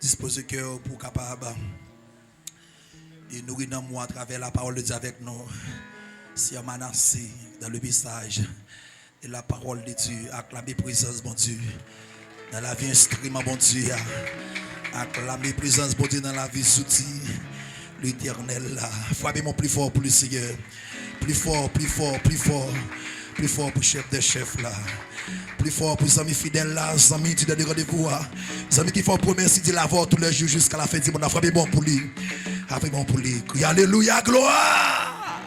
Disposez cœur pour capable et nourrir dans moi à travers la parole de Dieu avec nous. Si on Manassé dans le message de la parole de Dieu, acclamer présence bon Dieu dans la vie instrument bon Dieu, acclamer présence bon Dieu dans la vie soutien l'éternel là. Frappez-moi plus fort pour le Seigneur, plus fort, plus fort, plus fort, plus fort pour chef des chefs là. Plus fort pour les amis fidèles là, les amis qui donnent des rendez-vous, les amis qui font promesse de l'avoir tous les jours jusqu'à la fin du monde. Frappez bon pour lui. Frappez bon pour lui. Crie alléluia, gloire.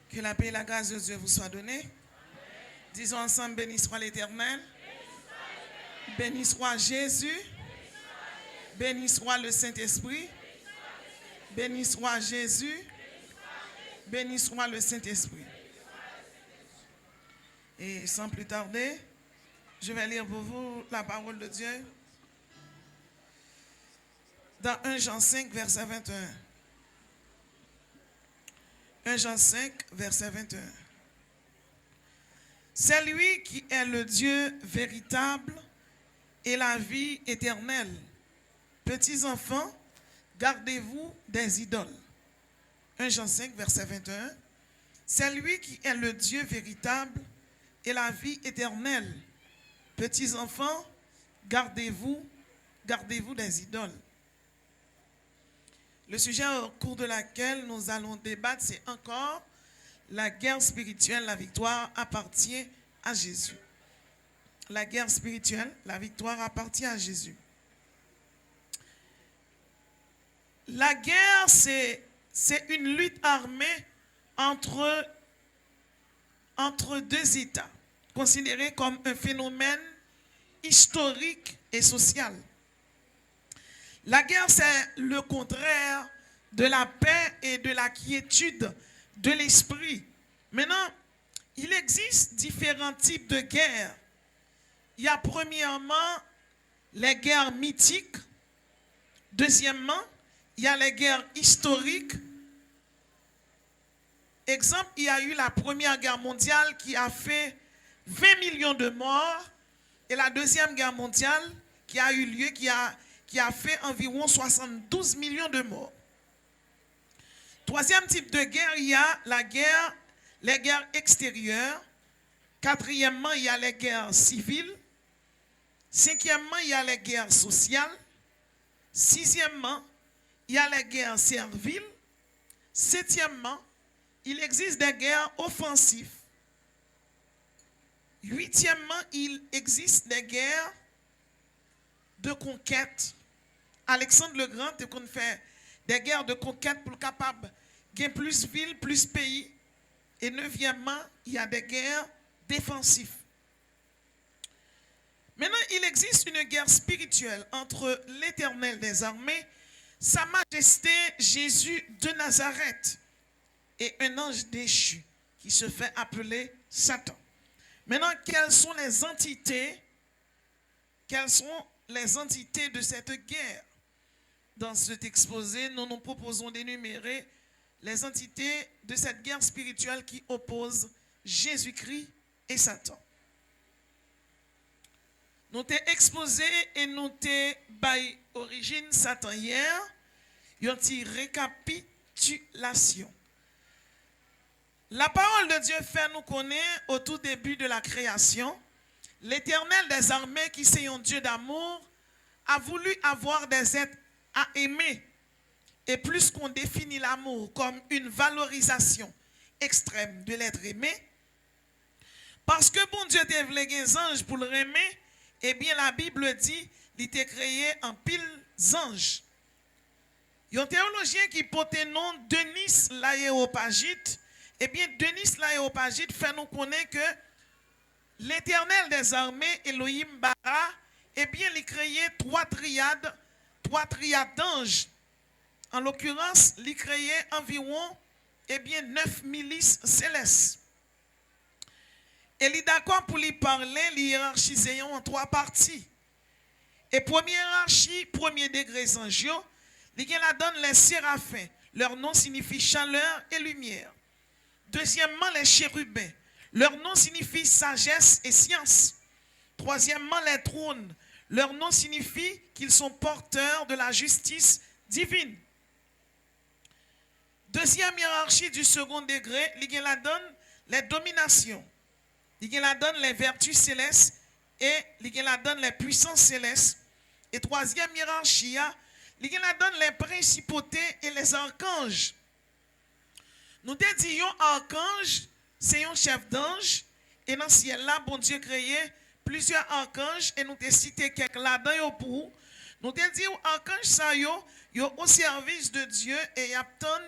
Que la paix et la grâce de Dieu vous soient données. Disons ensemble, béni soit l'Éternel. Béni soit Jésus. Béni soit le Saint-Esprit. Béni soit Jésus. Béni soit le Saint-Esprit. Et sans plus tarder, je vais lire pour vous la parole de Dieu dans 1 Jean 5, verset 21. 1 Jean 5, verset 21. C'est lui qui est le Dieu véritable et la vie éternelle. Petits enfants, gardez-vous des idoles. 1 Jean 5, verset 21. C'est lui qui est le Dieu véritable et la vie éternelle. Petits enfants, gardez-vous des idoles. Le sujet au cours de laquelle nous allons débattre, c'est encore la guerre spirituelle. La victoire appartient à Jésus. La guerre spirituelle, la victoire appartient à Jésus. La guerre, c'est une lutte armée entre deux États, considérée comme un phénomène historique et social. La guerre, c'est le contraire de la paix et de la quiétude de l'esprit. Maintenant, il existe différents types de guerres. Il y a premièrement les guerres mythiques. Deuxièmement, il y a les guerres historiques. Exemple, il y a eu la Première Guerre mondiale qui a fait 20 millions de morts et la Deuxième Guerre mondiale qui a eu lieu, qui a fait environ 72 millions de morts. Troisième type de guerre, il y a les guerres extérieures. Quatrièmement, il y a les guerres civiles. Cinquièmement, il y a les guerres sociales. Sixièmement, il y a les guerres serviles. Septièmement, il existe des guerres offensives. Huitièmement, il existe des guerres de conquête. Alexandre le Grand a fait des guerres de conquête pour capable gagner plus villes, plus pays. Et neuvièmement, il y a des guerres défensives. Maintenant, il existe une guerre spirituelle entre l'Éternel des armées, Sa Majesté Jésus de Nazareth, et un ange déchu qui se fait appeler Satan. Maintenant, quelles sont les entités de cette guerre? Dans cet exposé, nous nous proposons d'énumérer les entités de cette guerre spirituelle qui oppose Jésus-Christ et Satan. Nous t'ai exposé et nous t'ai by origine Satan hier, une petite récapitulation. La parole de Dieu fait nous connaître au tout début de la création, l'Éternel des armées, qui c'est un Dieu d'amour, a voulu avoir des êtres à aimer. Et plus qu'on définit l'amour comme une valorisation extrême de l'être aimé, parce que bon Dieu t'a voulu des anges pour le aimer, eh bien la Bible dit qu'il t'a créé en pile anges. Il y a un théologien qui porte le nom Denis l'Aréopagite. Eh bien, Denis l'Aréopagite fait nous connaître que l'Éternel des armées, Elohim Bara, eh bien, il a créé trois triades d'anges. En l'occurrence, il a créé environ 9 milices célestes. Et il est d'accord pour lui parler, il hiérarchise en trois parties. Et première hiérarchie, premier degré anges, il la donne les séraphins. Leur nom signifie chaleur et lumière. Deuxièmement, les chérubins. Leur nom signifie sagesse et science. Troisièmement, les trônes. Leur nom signifie qu'ils sont porteurs de la justice divine. Deuxième hiérarchie du second degré, il la donne les dominations. Il la donne les vertus célestes et il la donne les puissances célestes. Et troisième hiérarchie, il la donne les principautés et les archanges. Nous te disons archange, c'est un chef d'ange. Et dans le ciel là, bon Dieu créé plusieurs archanges. Et nous te cité quelques là-dedans pour. Nous te disons archange ça yo au service de Dieu. Et il y a tant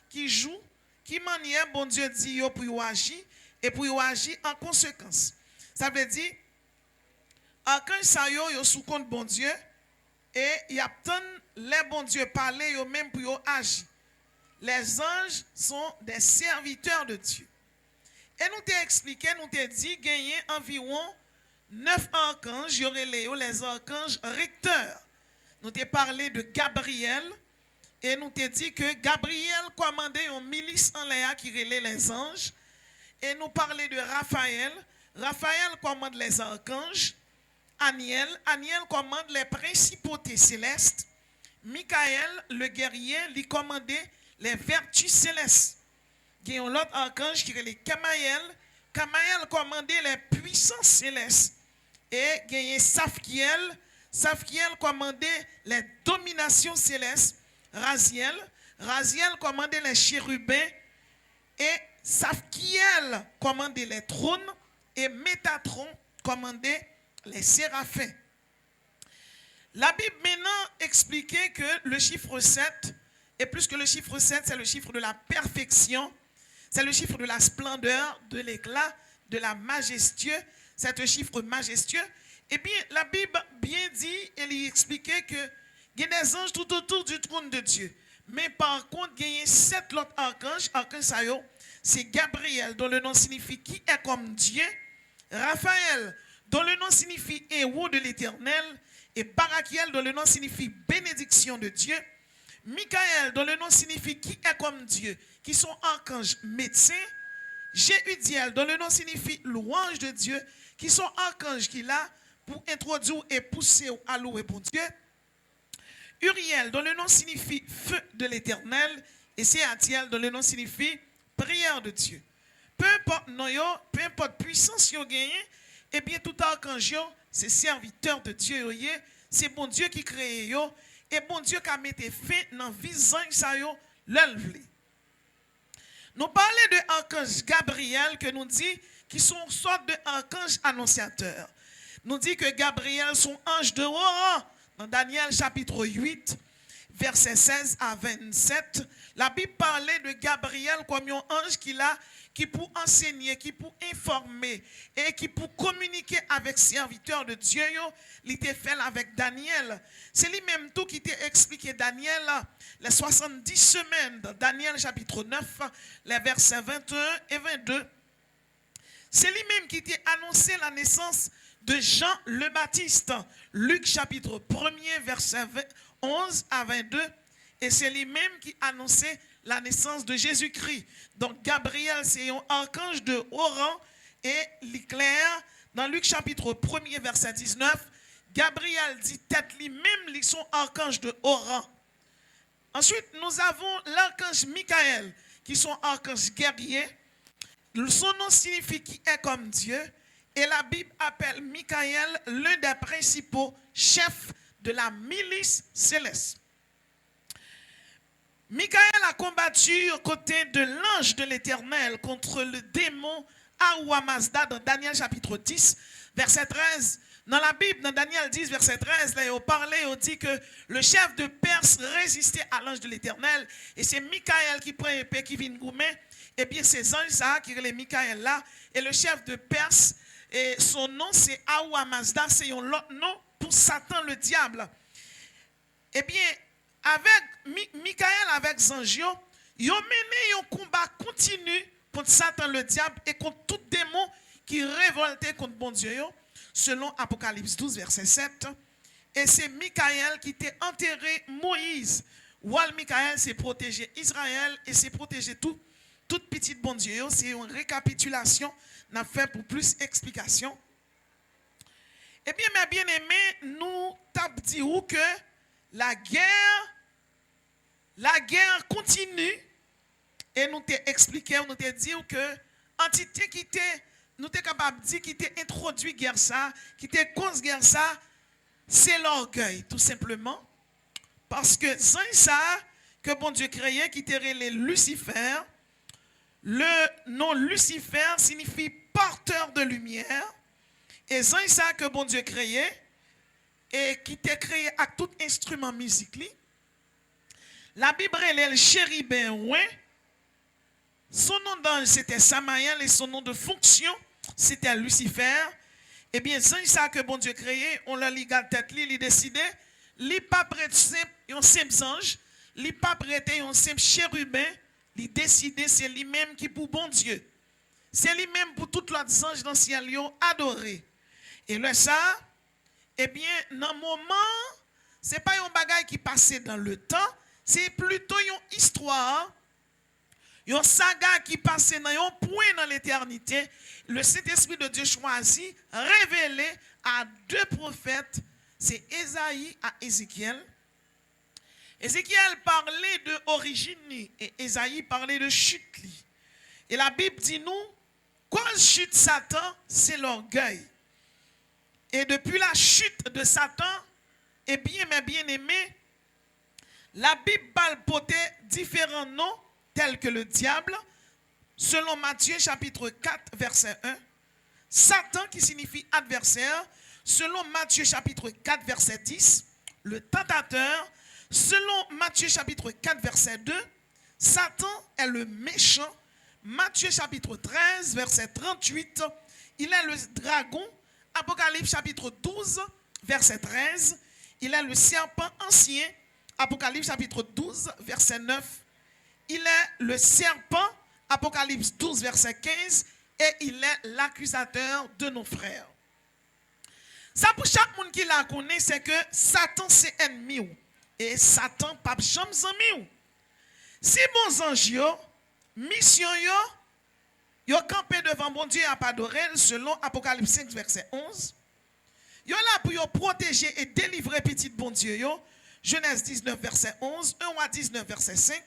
qui joue, qui manière bon Dieu dit yo pour agir. Et pour agir en conséquence. Ça veut dire, archange ça yo sous compte bon Dieu. Et il y a tant les bon Dieu parler yo même pour agir. Les anges sont des serviteurs de Dieu. Et nous t'ai expliqué, nous t'ai dit, gagner environ 9 archanges, il y aurait les archanges recteurs. Nous t'ai parlé de Gabriel, et nous t'ai dit que Gabriel commandait une milice en l'air qui relait les anges. Et nous parlait de Raphaël. Raphaël commande les archanges. Aniel commande les principautés célestes. Michael, le guerrier, lui commandait les vertus célestes. Il y a un autre archange qui est le Camaël. Camaël commandait les puissances célestes. Et il y a Safkiel. Safkiel commandait les dominations célestes. Raziel commandait les chérubins. Et Safkiel commandait les trônes. Et Métatron commandait les séraphins. La Bible maintenant expliquait que le chiffre 7, et plus que le chiffre 7, c'est le chiffre de la perfection, c'est le chiffre de la splendeur, de l'éclat, de la majestueux, c'est un chiffre majestueux. Et bien, la Bible bien dit, elle y expliquait que il y a des anges tout autour du trône de Dieu. Mais par contre, il y a 7 autres archanges. C'est Gabriel, dont le nom signifie qui est comme Dieu. Raphaël, dont le nom signifie héros de l'Éternel. Et Barakiel, dont le nom signifie bénédiction de Dieu. Michael, dont le nom signifie qui est comme Dieu, qui sont archanges médecins. Jéhudiel, dont le nom signifie louange de Dieu, qui sont archanges qui là pour introduire et pousser à louer pour Dieu. Uriel, dont le nom signifie feu de l'Éternel. Et Séatiel, dont le nom signifie prière de Dieu. Peu importe peu importe puissance yo gagné, et bien tout archange c'est serviteur de Dieu, c'est bon Dieu qui crée yo, et bon Dieu qui a mis fin dans visant ça yo l'enlever. Nous parlons de archange Gabriel que nous dit qui sont une sorte de archange annonciateur. Nous dit que Gabriel sont ange de haut dans Daniel chapitre 8 verset 16 à 27. La Bible parlait de Gabriel comme un ange qui pour enseigner, qui pour informer et qui pour communiquer avec serviteurs de Dieu, il était fait avec Daniel. C'est lui-même tout qui t'a expliqué Daniel, les 70 semaines de Daniel chapitre 9, les versets 21 et 22. C'est lui-même qui t'a annoncé la naissance de Jean le Baptiste, Luc chapitre 1er, verset 11 à 22. Et c'est lui-même qui annonçait la naissance de Jésus-Christ. Donc Gabriel, c'est un archange de haut rang. Et l'éclair, dans Luc chapitre 1er, verset 19, Gabriel dit tête lui-même, ils sont archanges de haut rang. Ensuite, nous avons l'archange Michael, qui sont archanges guerriers. Son nom signifie qui est comme Dieu. Et la Bible appelle Michael l'un des principaux chefs de la milice céleste. Michael a combattu aux côtés de l'ange de l'Éternel contre le démon Aoua Mazda dans Daniel chapitre 10, verset 13. Dans la Bible, dans Daniel 10, verset 13, là, on dit que le chef de Perse résistait à l'ange de l'Éternel. Et c'est Michael qui prend épée, qui vient goumer. Et bien, ces anges, ça, qui est Michael là. Et le chef de Perse, et son nom, c'est Aoua Mazda. C'est un autre nom pour Satan, le diable. Eh bien, avec Michael, avec Zangio, ils ont mené un combat continu contre Satan, le diable, et contre tout démon qui révoltait contre bon Dieu, selon Apocalypse 12, verset 7. Et c'est Michael qui t'a enterré Moïse. Wal Michael, c'est protéger Israël et c'est protéger toute petite bon Dieu. C'est une récapitulation, n'a fait pour plus d'explications. Eh bien, mes bien-aimés, nous t'avons dit que la guerre continue. Et nous t'ai expliqué, nous t'ai dit que entité qui était, nous t'es capable de dire qui t'est introduit guerre ça, qui t'est cause guerre ça, c'est l'orgueil, tout simplement. Parce que c'est ça que bon Dieu créé, qui t'est relé Lucifer. Le nom Lucifer signifie porteur de lumière. Et c'est ça que bon Dieu créé, et qui t'est créé à tout instrument musical. La Bible est le chérubin, ouais. Son nom d'ange c'était Samaël et son nom de fonction c'était Lucifer. Eh bien, c'est ça que bon Dieu créé, on l'a lié à tête, il décidé, il pas prêt un simple ange, il pas prêté un simple chérubin, il décidé c'est lui-même qui pour bon Dieu. C'est lui-même pour tous les anges dans le ciel adoré. Et là ça, eh bien, dans le moment, ce n'est pas un bagage qui passait dans le temps, c'est plutôt une histoire, une saga qui passait dans un point dans l'éternité. Le Saint-Esprit de Dieu choisit, révélé à deux prophètes, c'est Ésaïe et Ézéchiel. Ézéchiel parlait de origine et Ésaïe parlait de chute. Et la Bible dit nous, cause chute Satan, c'est l'orgueil. Et depuis la chute de Satan, eh bien, mes bien-aimés, la Bible balpotait différents noms tels que le diable, selon Matthieu chapitre 4, verset 1. Satan qui signifie adversaire, selon Matthieu chapitre 4, verset 10. Le tentateur, selon Matthieu chapitre 4, verset 2. Satan est le méchant. Matthieu chapitre 13, verset 38. Il est le dragon. Apocalypse chapitre 12, verset 13. Il est le serpent ancien. Apocalypse chapitre 12, verset 9. Il est le serpent. Apocalypse 12, verset 15. Et il est l'accusateur de nos frères. Ça pour chaque monde qui la connaît, c'est que Satan c'est ennemi. Et Satan pas jamais ami. Si bons anges, mission yo campé devant bon Dieu à pas adorer selon Apocalypse 5 verset 11. Yo là pour yo protéger et délivrer petit bon Dieu yo. Genèse 19 verset 11, 1 à 19 verset 5.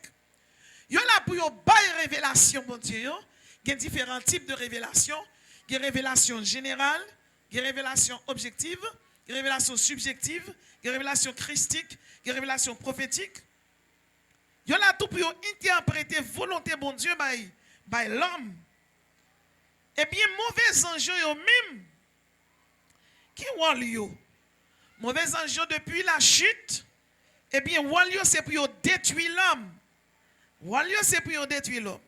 Yo là pour yo bail révélation bon Dieu yo. Il y a différents types de révélations. Il y a révélation générale, il y a révélation objective, il y a révélation subjective, il y a révélation christique, il y a révélation prophétique. Il y a là tout pour interpréter volonté bon Dieu by l'homme. Eh bien, mauvais ange yo même, qui walio? Mauvais ange depuis la chute, eh bien, walio c'est pour détruire l'homme. Walio c'est pour détruire l'homme.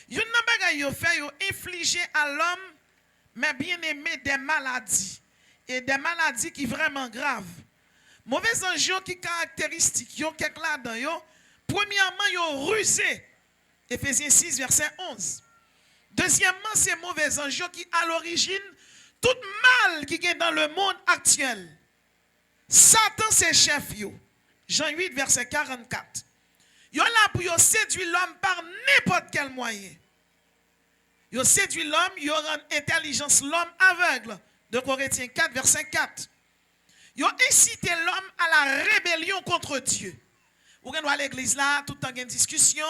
Yon nan bagay yo fait yo infliger à l'homme, mais bien aimé des maladies. Et des maladies qui vraiment graves. Mauvais ange qui caractéristiques, yo quelque là-dedans yo. Premièrement, yo rusé. Éphésiens 6, verset 11. Deuxièmement, c'est mauvais ange qui à l'origine tout mal qui est dans le monde actuel. Satan c'est chef yo. Jean 8 verset 44. Yo là pour yo séduire l'homme par n'importe quel moyen. Yo séduit l'homme, yo rend intelligence l'homme aveugle. De Corinthiens 4 verset 4. Yo incité l'homme à la rébellion contre Dieu. Vous allez à l'église là, tout le temps il y a une discussion.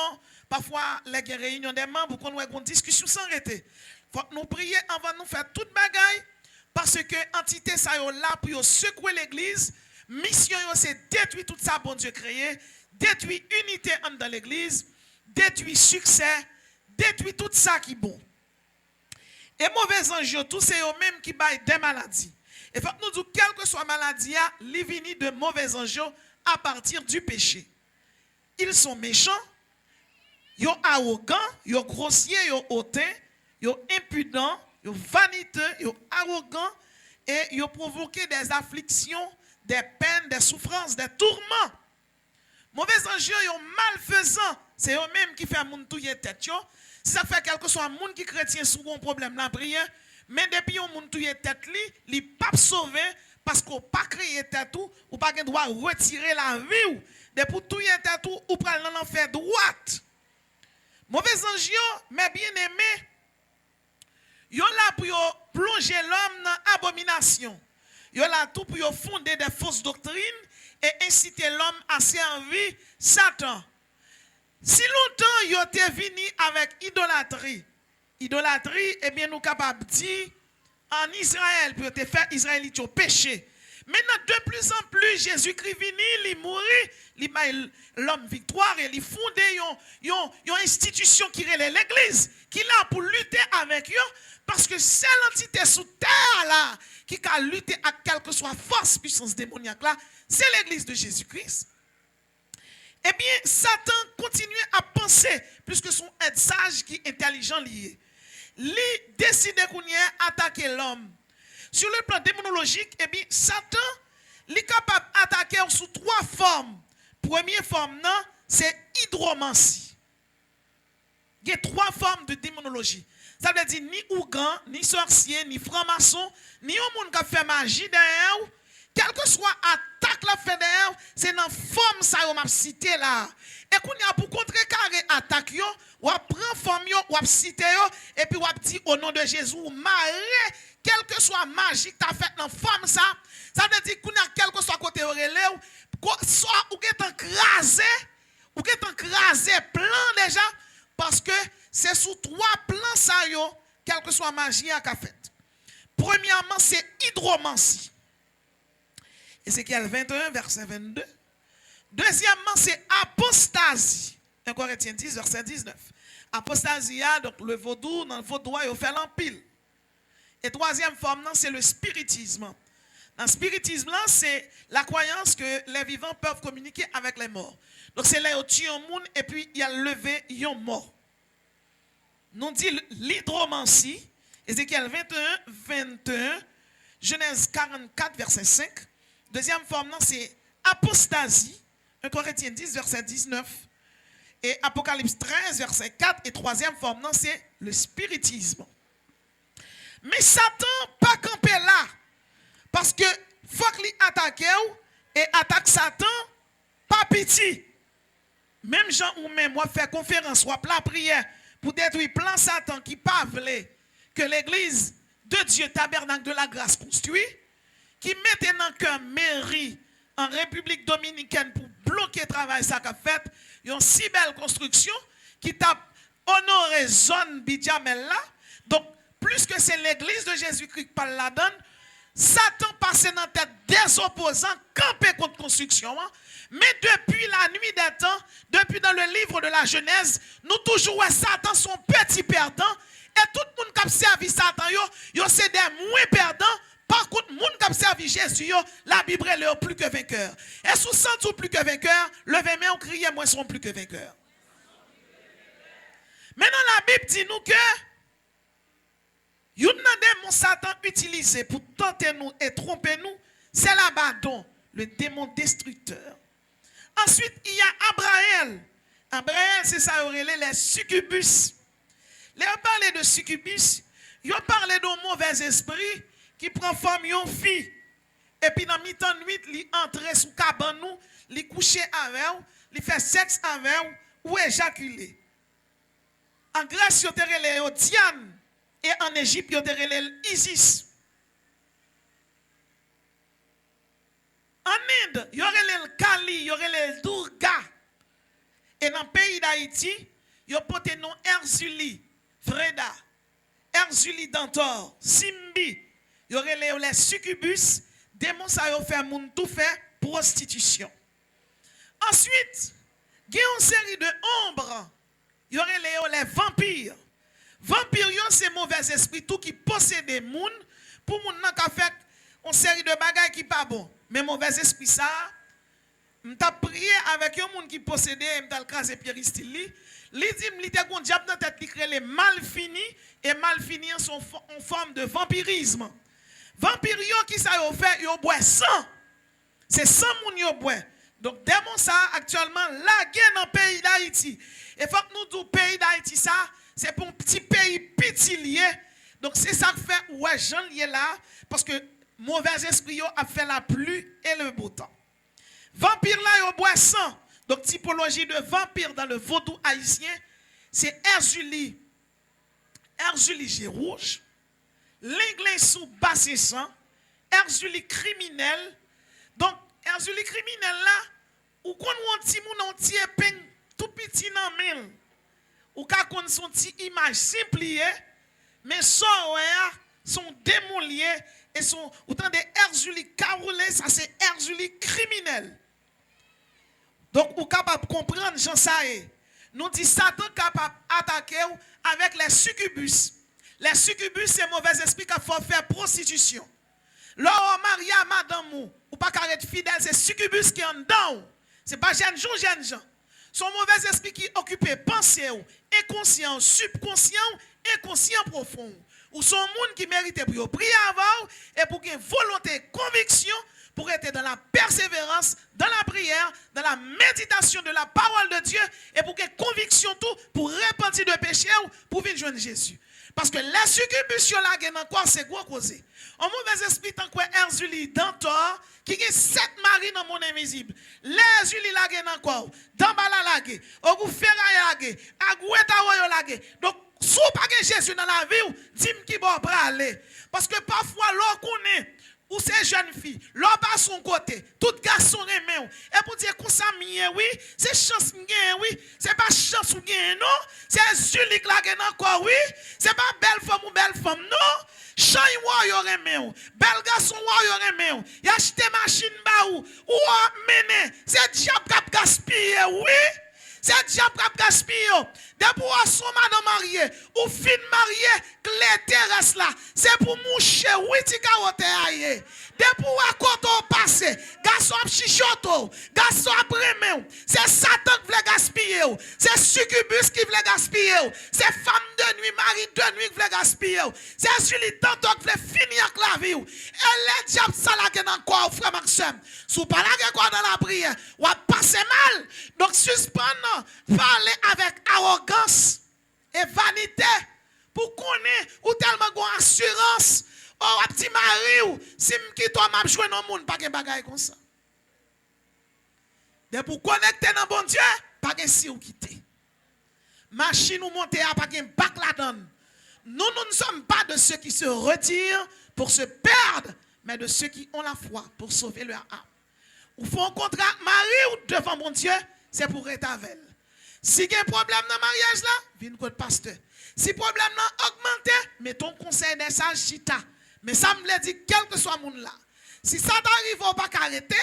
Parfois, les réunions des membres, vous avez une discussion sans arrêter. Il faut que nous prions avant de nous faire toute bagaille. Parce que l'entité ça est là pour secouer l'église. Mission c'est détruire tout ça, bon Dieu créé. Détruire unité dans l'église. Détruire succès. Détruire tout ça qui est bon. Et mauvais anges, tous c'est eux-mêmes qui baillent des maladies. Et faut que nous disions, quelle que soit maladie, ils viennent de mauvais anges à partir du péché. Ils sont méchants. Ils sont arrogants, ils sont grossiers, ils sont hautains, ils sont impudents, ils sont vaniteux, ils sont arrogants et ils ont provoqué des afflictions, des peines, des souffrances, des tourments. Mauvais anges, ils sont malfaisants. C'est eux-mêmes qui font moun touye tête. Si ça fait quelque soit moun qui chrétien sous un problème la prière, mais depuis on moun touye tête li pas sauvé parce qu'on pas créé tête ou pas droit retirer la vie. Depuis touye tête ou pral dans l'enfer droite. Mauvais ange, mais bien aimé, yo là pour plonger l'homme dans abomination. Yo là tout pour yo fonder des fausses doctrines et inciter l'homme à servir Satan. Si longtemps yo te venu avec idolâtrie, eh bien nous capables de dire en Israël pour te faire Israélite au péché. Maintenant, de plus en plus, Jésus-Christ vini, il mourit, il bat l'homme victoire et il fonde une institution qui relève l'église, qui est là pour lutter avec eux, parce que c'est l'entité sous terre là, qui a lutté avec quelle que soit force, puissance démoniaque là, c'est l'église de Jésus-Christ. Eh bien, Satan continue à penser, puisque son être sage qui est intelligent lié. Il décide d'attaquer l'homme. Sur le plan démonologique, eh bien, Satan est capable d'attaquer sous 3 formes. Première forme, c'est hydromancie. Il y a 3 formes de démonologie. Ça veut dire ni ougan, ni sorcier, ni franc-maçon, ni un monde qui fait magie derrière. Quelle que soit attaque la fait derrière, c'est dans la forme ça on m'a cité là. Et qu'on y a pour contrecarrer attaque yo, ou prend forme yo, ou cité yo, et puis ou dit au nom de Jésus, ou marrer, quelle que soit magie que tu as fait dans la forme ça, ça veut dire qu'on a quel que soit côté relève, soit ou est encrasé plan déjà, parce que c'est sous 3 plans ça yo, quelle que soit magie à fait. Premièrement, c'est hydromancie. Ézéchiel 21, verset 22. Deuxièmement, c'est apostasie. 1 Corinthiens 10, verset 19. Apostasie, donc le vaudou, dans le vaudois, il fait l'empile. Et troisième forme, c'est le spiritisme. Dans le spiritisme, c'est la croyance que les vivants peuvent communiquer avec les morts. Donc c'est là où tu es un monde et puis il y a levé un mort. Nous dit l'hydromancie, Ézéchiel 21, 21, Genèse 44, verset 5. Deuxième forme, c'est apostasie, 1 Corinthiens 10, verset 19. Et Apocalypse 13, verset 4. Et troisième forme, c'est le spiritisme. Mais Satan pas campé là. Parce que faut qu'il attaque et attaque Satan, pas petit. Même Jean ou même moi faire conférence ou la prière pour détruire plan Satan qui pas voulait que l'église de Dieu tabernacle de la grâce construit, qui mettait dans qu'un mairie en République dominicaine pour bloquer le travail ça qu'a fait, une si belle construction qui t'a honoré zone Bidjamel là. Donc plus que c'est l'église de Jésus-Christ qui parle la donne, Satan passait dans la tête des opposants, campé contre construction. Hein? Mais depuis la nuit des temps, depuis dans le livre de la Genèse, nous toujours Satan son petit perdant. Et tout le monde qui a servi Satan, c'est des moins perdants. Par contre, les gens qui ont servi Jésus, la Bible est plus que vainqueur. Et si vous sentez plus que vainqueur, levez-moi ou criez, moi, seront plus que vainqueurs. Maintenant, la Bible dit nous que il y a des démons Satan utilisé pour tenter nous et tromper nous, c'est l'Abaddon, le démon destructeur. Ensuite, il y a Abraël. Abraël, c'est ça, les succubus. Les parlé de succubus, ils ont parlé d'un mauvais esprit qui prend forme yon fille. Et puis dans mi-temps nuit, il entre sous cabane nous, il couche avec ou, il fait sexe avec ou éjaculer. En Grèce, il y a Diane. Et en Égypte, il y a Isis. En Inde, il y aurait le Kali, il y aurait le Durga. Et dans le pays d'Haïti, il y a porté nom Erzuli, Freda, Erzuli Dantor, Simbi. Il y aurait les succubus, démons, ça y a fait moun tout fait, prostitution. Ensuite, il y a une série de ombres. Il y aurait les vampires. Vampires, c'est mauvais esprit tout qui possède des gens pour moun nan ka fait une série de bagages qui pas bon. Mais mauvais esprit ça, m'ta prié avec un monde qui possédait, m'ta crasé Pierre Stili. Li dit m'li te gon diable dans tête qui crée les mal finis et mal finis sont en forme de vampirisme. Vampires qui ça yo fait yo boit sang. C'est sang moun yo boit. Donc démon ça actuellement la guerre dans le pays d'Haïti. Et faut que nous du pays d'Haïti ça c'est pour un petit pays petit lié. Donc c'est ça que fait ouais Jean lié là parce que mauvais esprit a fait la pluie et le beau temps. Vampire là yo boit sang. Donc typologie de vampire dans le vaudou haïtien, c'est Erzuli Rouge, l'anglais sous bassin sang Erzuli criminel. Donc, Erzuli criminel là, ou qu'on un petit moun un petit épingle tout petit nan men. Ou ka kon son petit image simplifiée, mais son sont démoliés et sont autant de Erzuli caroulé, ça c'est Erzuli criminel. Donc, ou capable de comprendre, Jean Saé. Nous dit Satan capable d'attaquer avec les succubus. Les succubus, c'est mauvais esprit qui faut faire prostitution. Lorsque marié à madame ou pas carré fidèle, c'est succubus qui est en dedans. Ce n'est pas jeune gens. Son mauvais esprit qui occupe pensée, inconscient, subconscient, inconscient profond. Ou son monde qui mérite pour prier avant et pour qu'il y ait volonté, conviction, pour être dans la persévérance, dans la prière, dans la méditation de la parole de Dieu et pour qu'il y ait conviction tout, pour repentir de péché ou pour venir joindre Jésus. Parce que la succubustion là, c'est gros causé. Un mauvais esprit, tant que Erzuli, Dantor, qui a 7 maris dans le monde invisible. L'Erzuli là, encore, Dambala là, Ogu Ferraille là, Agoueta Royo là. Donc, si vous n'avez pas Jésus dans la vie, dis-moi qui va aller. Parce que parfois, l'on connaît. Ou ces jeunes filles, l'on pas son côté, tout garçon aimé. Et pour dire qu'on s'amie, oui, c'est chance gain, oui, c'est pas chance ou gain, non, c'est Zulik la gain encore, oui, c'est pas belle femme, non, chan y aurait aimé, bel garçon y aurait aimé, y acheté machine ba ou mené, c'est diable qui gaspillé, oui. C'est diable qui gaspille. Depuis que son madame marié ou fin marié, clé terrestre là, c'est pour moucher, oui, ti carotte aïe. Depuis que koto passé, garçon chichoto, garçon après c'est Satan qui veut gaspiller. C'est succubus qui veut gaspiller. C'est femme de nuit, mari de nuit qui veut gaspiller. C'est celui tantôt qui veut finir avec la vie. Et les diables ça là encore, frère Maxime. Si vous parlez quoi dans la prière, vous passez mal. Donc suspendez, parlez avec arrogance et vanité pour connaître ou tellement de assurance. Oh, petit mari ou si m'ki toi m'a joué dans monde pas de bagaille comme ça. De pour connecter dans bon Dieu, pas de si ou quitter. Machine ou monter à pas de bac là-dedans. Nous ne sommes pas de ceux qui se retirent pour se perdre, mais de ceux qui ont la foi pour sauver leur âme. Ou font un contrat mari ou devant mon Dieu, c'est pour être avec elle. Si il y a un problème dans le mariage là, viens contre pasteur. Si le problème là augmente, mettons conseil des sages chita. Mais ça me dit, quel que soit le monde là. Si ça t'arrive, on va pas arrêter.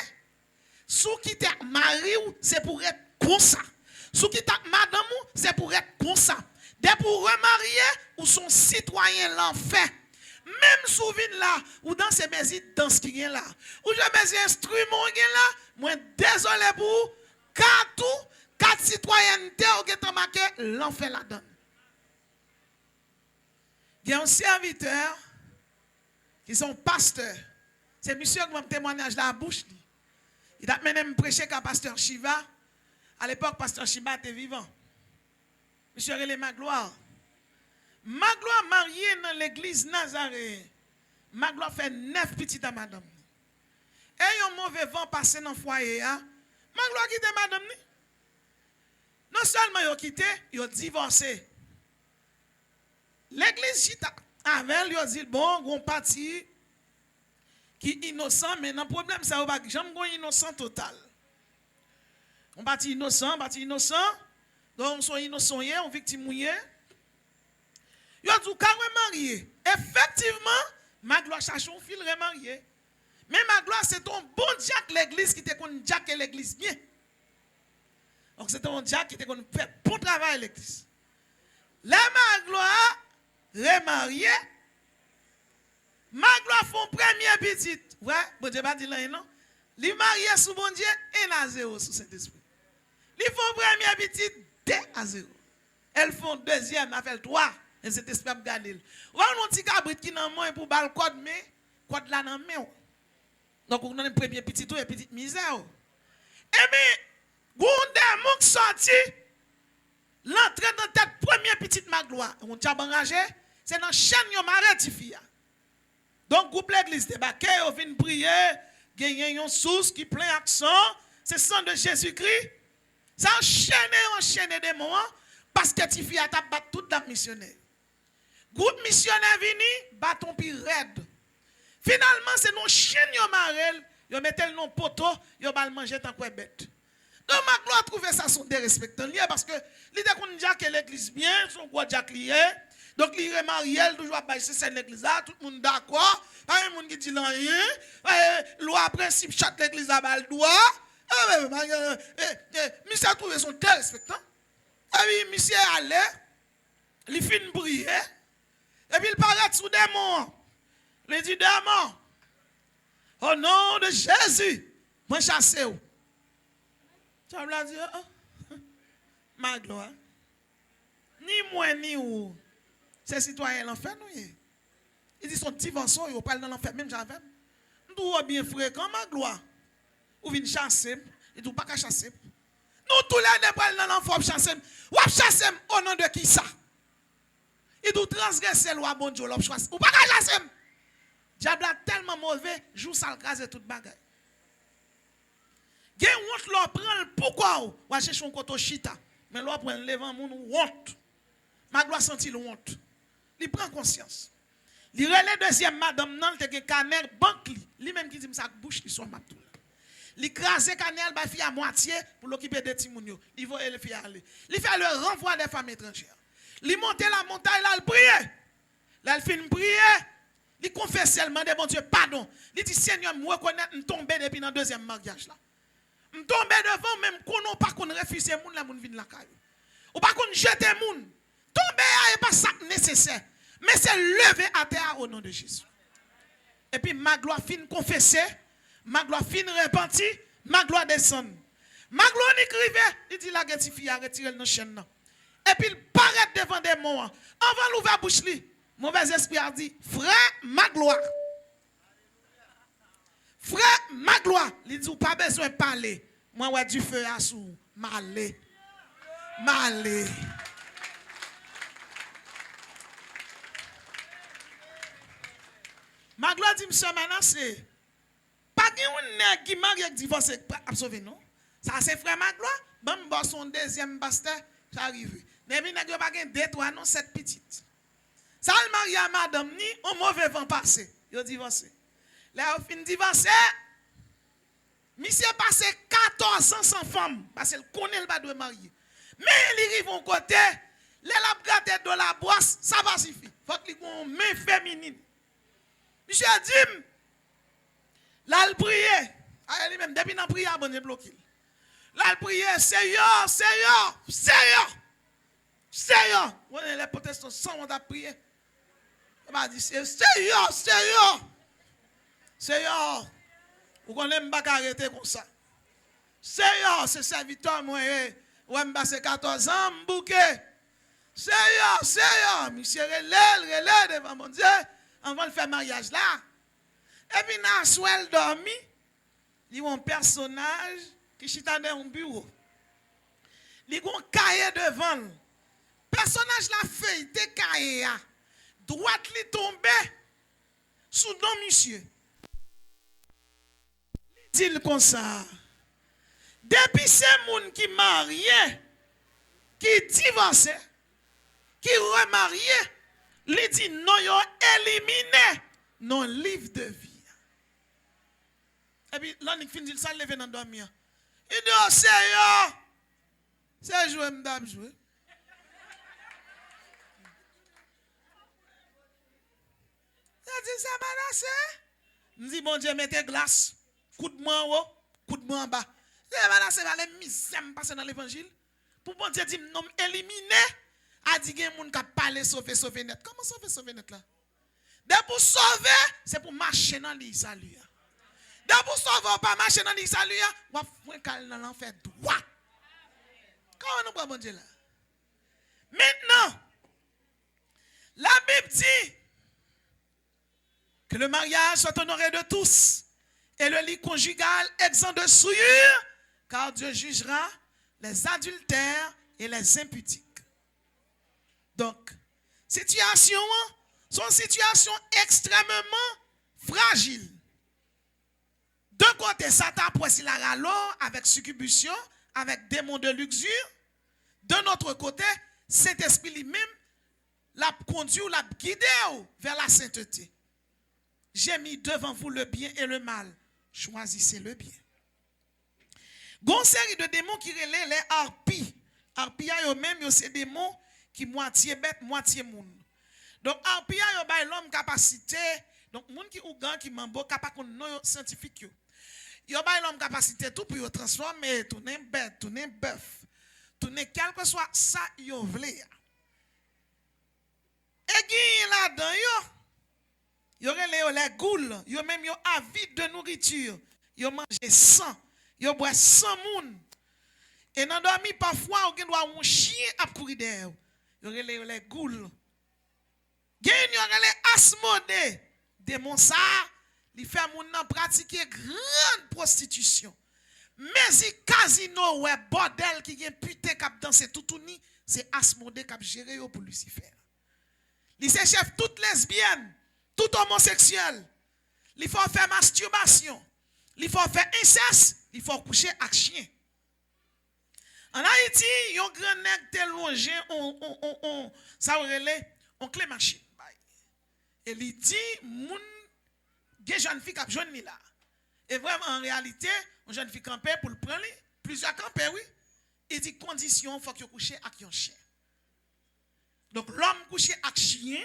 Sous qui t'es mari, c'est pour être comme ça. Sous qui t'es madame, c'est pour être comme ça. Dès pour remarier, ou son citoyen l'enfer. Même souvenir là, ou dans ces musiques dans ce qui est là. Ou je mes instruments là, moi désolé pour quatre citoyennetés ou qui marqué l'enfer là-dedans. Il y a un serviteur qui sont pasteurs. C'est monsieur qui m'a témoignage dans la bouche. Il a mené me prêcher qu'à pasteur Shiva. À l'époque, pasteur Shiva était vivant. Monsieur relé Magloire. Magloire marié dans l'église Nazareth. Magloire fait 9 petites à madame. Et un mauvais vent passé dans le foyer. Magloire quitté madame. Non seulement il a quitté, il a divorcé. L'église avec lui a dit bon, on parti qui est innocent, mais le problème c'est que j'aime innocent total. On parti innocent, donc on sont innocents, on victime mouillé. Il a dit qu'on marié. Effectivement, Magloire cherche un fil remarié. Mais Magloire c'est ton bon diacre l'église qui te connaît diacre l'église bien. Donc c'est ton diacre qui te connaît fait bon travail l'église. La Magloire remarié, Magloire font première petite. Ouais, bon Dieu pas dit là non. Li marié sous bon Dieu 1-0 sous Saint-Esprit. Li font première petite 2-0. Elles font deuxième, elles font 3 et Saint-Esprit a gagné. On a un petit cabrit qui nan main pour bal code mais code là nan main. Donc on a une première petite et petite misère. Et bien, gonde mon sorti l'entrée dans tête première petite Magloire. On t'a engagé, c'est dans chaîne yo rectifié. Donc groupe l'église débarqué, on vient prier, gagner une source qui plein accent, c'est sang de Jésus-Christ. Ça enchaîné des moments parce que Tifi a battu toute la missionnaire. Groupe missionnaire vini, bâton pi raide. Finalement, c'est nos chiens qui marrel, ils mettent le nom poteau, ils vont manger tant que bête. Donc, ma gloire trouve ça son dérespectant parce que l'idée qu'on dit que l'église bien, son gros Jack lié. Donc, il est marié, toujours à c'est l'église là, tout le monde d'accord. Pas un monde qui dit rien. Loi principe, chaque l'église a le droit. Monsieur a trouvé son dérespectant. Et puis, monsieur est allé, il finit de prier. Et puis, il paraît sous des mots. Il dit, démon, au nom de Jésus, moi chasse vous. Tu vas me dire, ma gloire. Ni moi, ni vous. C'est citoyen l'enfer, nous. Il dit, son divorce, il parle dans l'enfer, même j'avais. Nous, bien fréquent, ma gloire. Ou vient chasser, il dit, pas qu'à chasser. Nous, tous les deux, parlons dans l'enfer, chasser. Ou chasser au nom de qui ça? Il doit transgresser la loi, bon Dieu, l'op chasser. Ou pas qu'à chasser. Diable a tellement mauvais, joue ça le crase toute bagaille. Gen honte l'on prend pourquoi ou va chercher un koto chita mais l'on prend devant moun honte. Ma gloire senti honte. Il prend conscience. Il relève deuxième madame nan te gen canel banque li même qui dit ça bouche li son map tout. Il crase canel ba fi à moitié pour l'occuper de ti moun yo. Il va le faire aller. Il fait le renvoi des femmes étrangères. Il monte la montagne là il prie. Là il fin prier. Il confesse seulement de bon Dieu pardon. Il dit Seigneur me reconnaître me tomber depuis dans deuxième mariage là. Me tomber devant même qu'on pas qu'on refuser moun la moun vinn la caille. Ou pas qu'on jeter moun. Tomber n'est pas ça nécessaire. Mais c'est lever à terre au nom de Jésus. Et puis ma gloire fin confesser, ma gloire fin repentir, ma gloire descend. Ma gloire écrivait, il dit la gatifi a retiré dans chaîne. Et puis il paraît devant des mots. Avant l'ouvert bouche li. Mauvais esprit a dit, frère, ma gloire. Frère, ma gloire. Il dit, pas besoin de parler. Moi, ouais, du feu à sous. Malé. Malé. Ma gloire dit, monsieur, maintenant, c'est pas un qui marie avec divorce à sauver, non? Ça, c'est frère, ma gloire. Bon, son deuxième pasteur, ça arrive. Mais il n'y a pas de 3, non, 7 petites. Ça, le mari à madame ni un mauvais vent passé. Il a divorcé. Là, il a divorcé. Monsieur a passé 14 ans sans femme. Parce qu'il connaît le pas de marier. Mais il arrive au côté. Les labgates de la boisse, ça va suffire. Il faut qu'il y ait une main féminine. Monsieur a dit, là, il priait. Il même, depuis la prière, il a bloqué. Là, il priait, Seigneur, Seigneur, Seigneur. Seigneur. Vous voyez, les protestants, sans on a prié. Il m'a dit, Seigneur, Seigneur. Seigneur. Vous connaissez pas arrêter comme ça. Seigneur, c'est serviteur, moi, ouais, je 14 ans, bouquet. Seigneur, Seigneur. Monsieur relève devant mon Dieu. Avant de faire mariage là. Et puis, dans la soirée, dormi. Il y a un personnage qui chita dans un bureau. Il y a un cahier devant. Le personnage la feuille, te cahier. Droite li tombe sous don monsieur. Il dit comme ça. Depuis ces gens qui mariés, qui divorcés, qui remariés, il dit non, ils ont éliminé non livre de vie. Et puis là, il finit ça, lever dans dormir. Il dit oh Seigneur, c'est jouer, madame jouer. Il dit ça menacé. Il dit bon Dieu, mettez glace. Coup de main en haut, coup de main en bas. C'est menacé, les misères passer dans l'évangile. Pour bon Dieu dit non, éliminer. A dit qu'il y a des gens qui parlent sauver net. Comment sauver net là? Dès pour sauver, c'est pour marcher dans l'île salut. Dès pour sauver, pas marcher dans l'île salut, on va faire dans l'enfer droit. Comment nous prenons bon Dieu là? Maintenant, la Bible dit que le mariage soit honoré de tous et le lit conjugal exempt de souillure, car Dieu jugera les adultères et les impudiques. Donc, situation, sont situations extrêmement fragiles. D'un côté, Satan poisse la ralo avec succubustion, avec démon de luxure. De notre côté, cet esprit lui-même l'a conduit ou l'a guidé vers la sainteté. j'ai mis devant vous le bien et le mal. Choisissez le bien. Gon série de démons qui relèvent les harpies. Harpies eux-mêmes, c'est des démons qui moitié bête, moitié moun. Donc harpies yo bay l'homme capacité. Donc moun qui ougan qui mambo capable non scientifique yo. Yo bay l'homme capacité tout pour yo transformer, tourner bête, tourner bœuf. Tourner quel que soit ça yo vle. Et qui là-dedans yo relève les goules, yo même yo avide de nourriture, yo mange sang, yo boit sang moun. Et dans dormi parfois on doit un chien à courir derrière. Yo relève les goules. Gen yo relève Asmodée, démon ça, il fait moun nan pratiquer grande prostitution. Mais il casino ouais bordel qui gen putain k'ap danser toutouni, c'est Asmodée k'ap gérer yo pour Lucifer. Il c'est chef toute lesbienne, tout homosexuel. Il faut faire masturbation. Il faut faire inceste. Il faut coucher avec chien. En Haïti, il y a un grand nègre tel longé, ça on clé machine. Et il dit, moun, gen jeune fille qui jeune là. Et vraiment, en réalité, une jeune fille campé pour le prendre, plusieurs campés, oui. Il dit, condition, il faut que vous couchiez avec un chien. Donc, l'homme couché avec chien,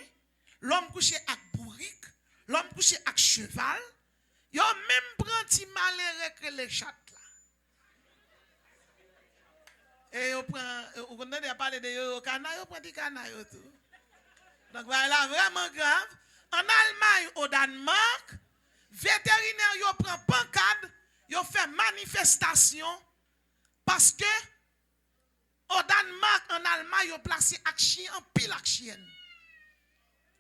l'homme couché avec bourrique, l'homme couché avec cheval, il a même pris un petit malheureux que les chats là. Et on a parlé de canaille, on prend des canailles tout. Donc, voilà, vraiment grave. En Allemagne, au Danemark, vétérinaire, il prend pancade, il fait manifestation parce que au Danemark, en Allemagne, ils ont placé un chien en pile à chienne.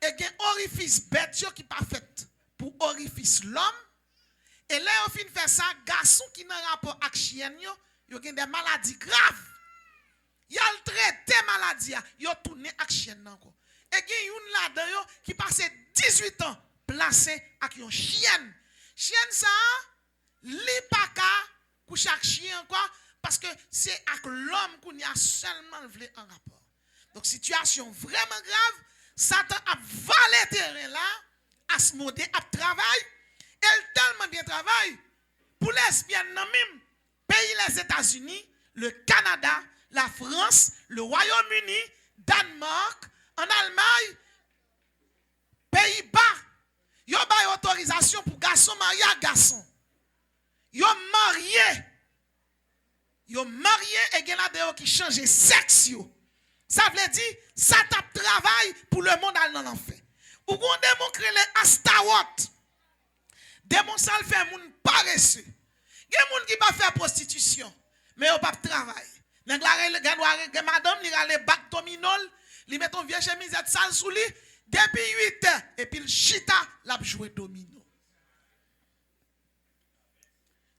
Et il y a un orifice bête qui n'est pas fait pour orifice l'homme. Et là, on finit faire ça, garçon qui n'a rapport avec chienne, il y a des maladies graves. Il y a le traité maladie, il y a tourné avec chienne. Et il y a une là-dedans qui passe 18 ans placé avec une chienne. Chienne, ça, li pas qu'à coucher avec chien, quoi. Parce que c'est avec l'homme qu'on y a seulement voulu un rapport. Donc, situation vraiment grave, Satan a valé terrain là, Asmodée a travaillé, elle tellement bien travaille, pour lesbiennes dans même pays les États-Unis, le Canada, la France, le Royaume-Uni, Danemark, en Allemagne, Pays-Bas, ils ont autorisation pour garçon marié à garçon. Ils ont marié. Yo marié et gen la de qui change sexe. Ça veut dire ça tape travail pour le monde dans l'enfer. Ou gon démon créé les Astawot. Démon ça le fait moun paresseux. Gen moun qui pas faire prostitution mais yo pas travail. Nèg la madame li rale bac dominol, li met ton vieux chemisette sale sous lui depuis 8 heures et puis le chita l'a joué domino.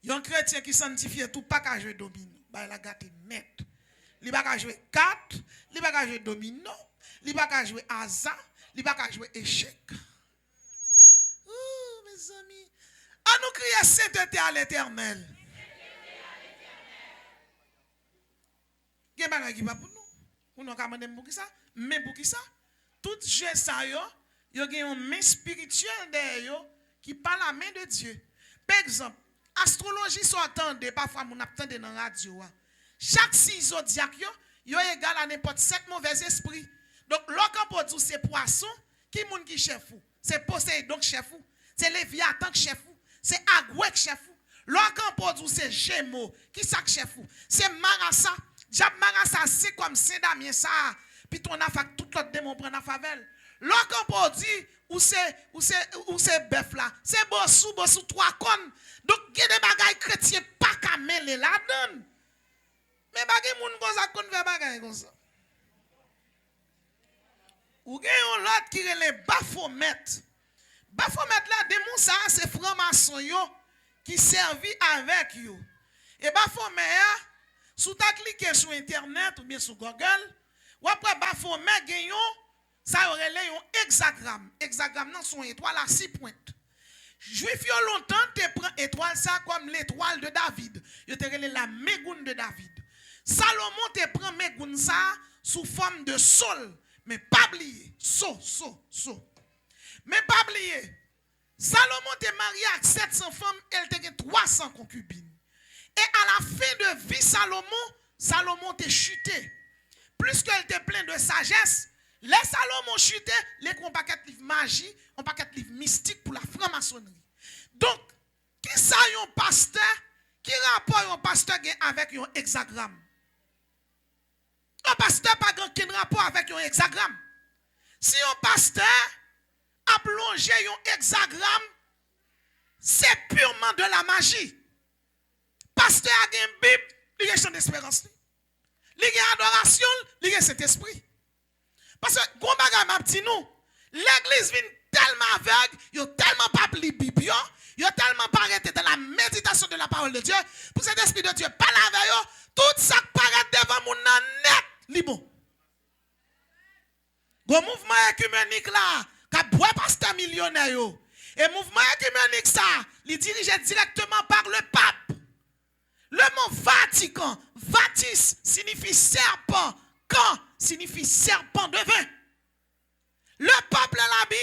Yon chrétien qui sanctifie tout pas qu'à jouer domino. Bah, il a gâté net. Il va pas jouer 4, il va pas jouer domino, il va pas jouer hasard, il va pas jouer échec. Oh, mes amis. À nous crier sainteté à l'Éternel. Il y a des gens qui va pour nous. Nous n'avons pas demandé pour qui ça. Mais pour qui ça? Tout jeu ça, il y a une main spirituelle derrière qui parle la main de Dieu. Par exemple, astrologie sont attendue, parfois on attend dans la radio. Chaque 6 zodiac yo égal à n'importe 7 mauvais esprits. Donc l'ocampo pour dire c'est poisson, qui moun qui chef ou? C'est Poséidon qui chef ou? C'est Léviathan qui chef ou? C'est Agoué qui chef ou? L'ocampo pour dire c'est Gémeaux, qui ça qui chef ou? C'est Marassa. Jab Marassa c'est comme Saint-Damien ça. Puis ton a fait tout l'autre démon prend la favelle. L'ocampo pour dire ou c'est bœuf là, c'est bossou 3 connes. Donc, il y a des bagailles chrétiens pas qu'à mêler là-dedans. Mais bagay moun kon sa kon fait bagay comme ça. Ou gen yon l'autre qui relève Baphomet. Baphomet là, démon ça, c'est franc-maçon yo qui servi avec yo. Et Baphomet, sous ta cliquer sur internet ou bien sur Google, ou après Baphomet gen yon, ça relève yon hexagramme. Hexagramme nan son étoile à 6 pointes. Juif yo longtemps te prend étoile ça comme l'étoile de David. Yo te relève la mégoune de David. Salomon te prend mégoune ça sous forme de sol, mais pas oublier. So. Mais pas oublier. Salomon était marié avec 700 femmes, elle était 300 concubines. Et à la fin de vie, Salomon était chuté. Plus qu'elle était pleine de sagesse, les Salomon chuté, les un paquet de livres magie, un paquet de livres mystiques pour la franc-maçonnerie. Donc, qui ça un pasteur, qui rapport un pasteur avec un hexagramme? Un pasteur pas aucun rapport avec un hexagramme. Si un pasteur a plongé un hexagramme, c'est purement de la magie. Pasteur a une Bible, il y a champ d'espérance. Il y a adoration, il y a cet esprit. Parce que, gros bagay m'a dit nous, l'église vient tellement aveugle, il a tellement pas li Bible, il a tellement pas arrêté dans la méditation de la parole de Dieu, pour cet esprit de Dieu parle avec eux, tout ça paraît devant mon net, li bon. Gros mouvement écuménique là, qu'a bois pasteur millionnaire yo. Et mouvement écuménique ça, il dirigé directement par le pape. Le mot Vatican, Vatis signifie serpent, quand signifie serpent de vin. Le peuple là bien,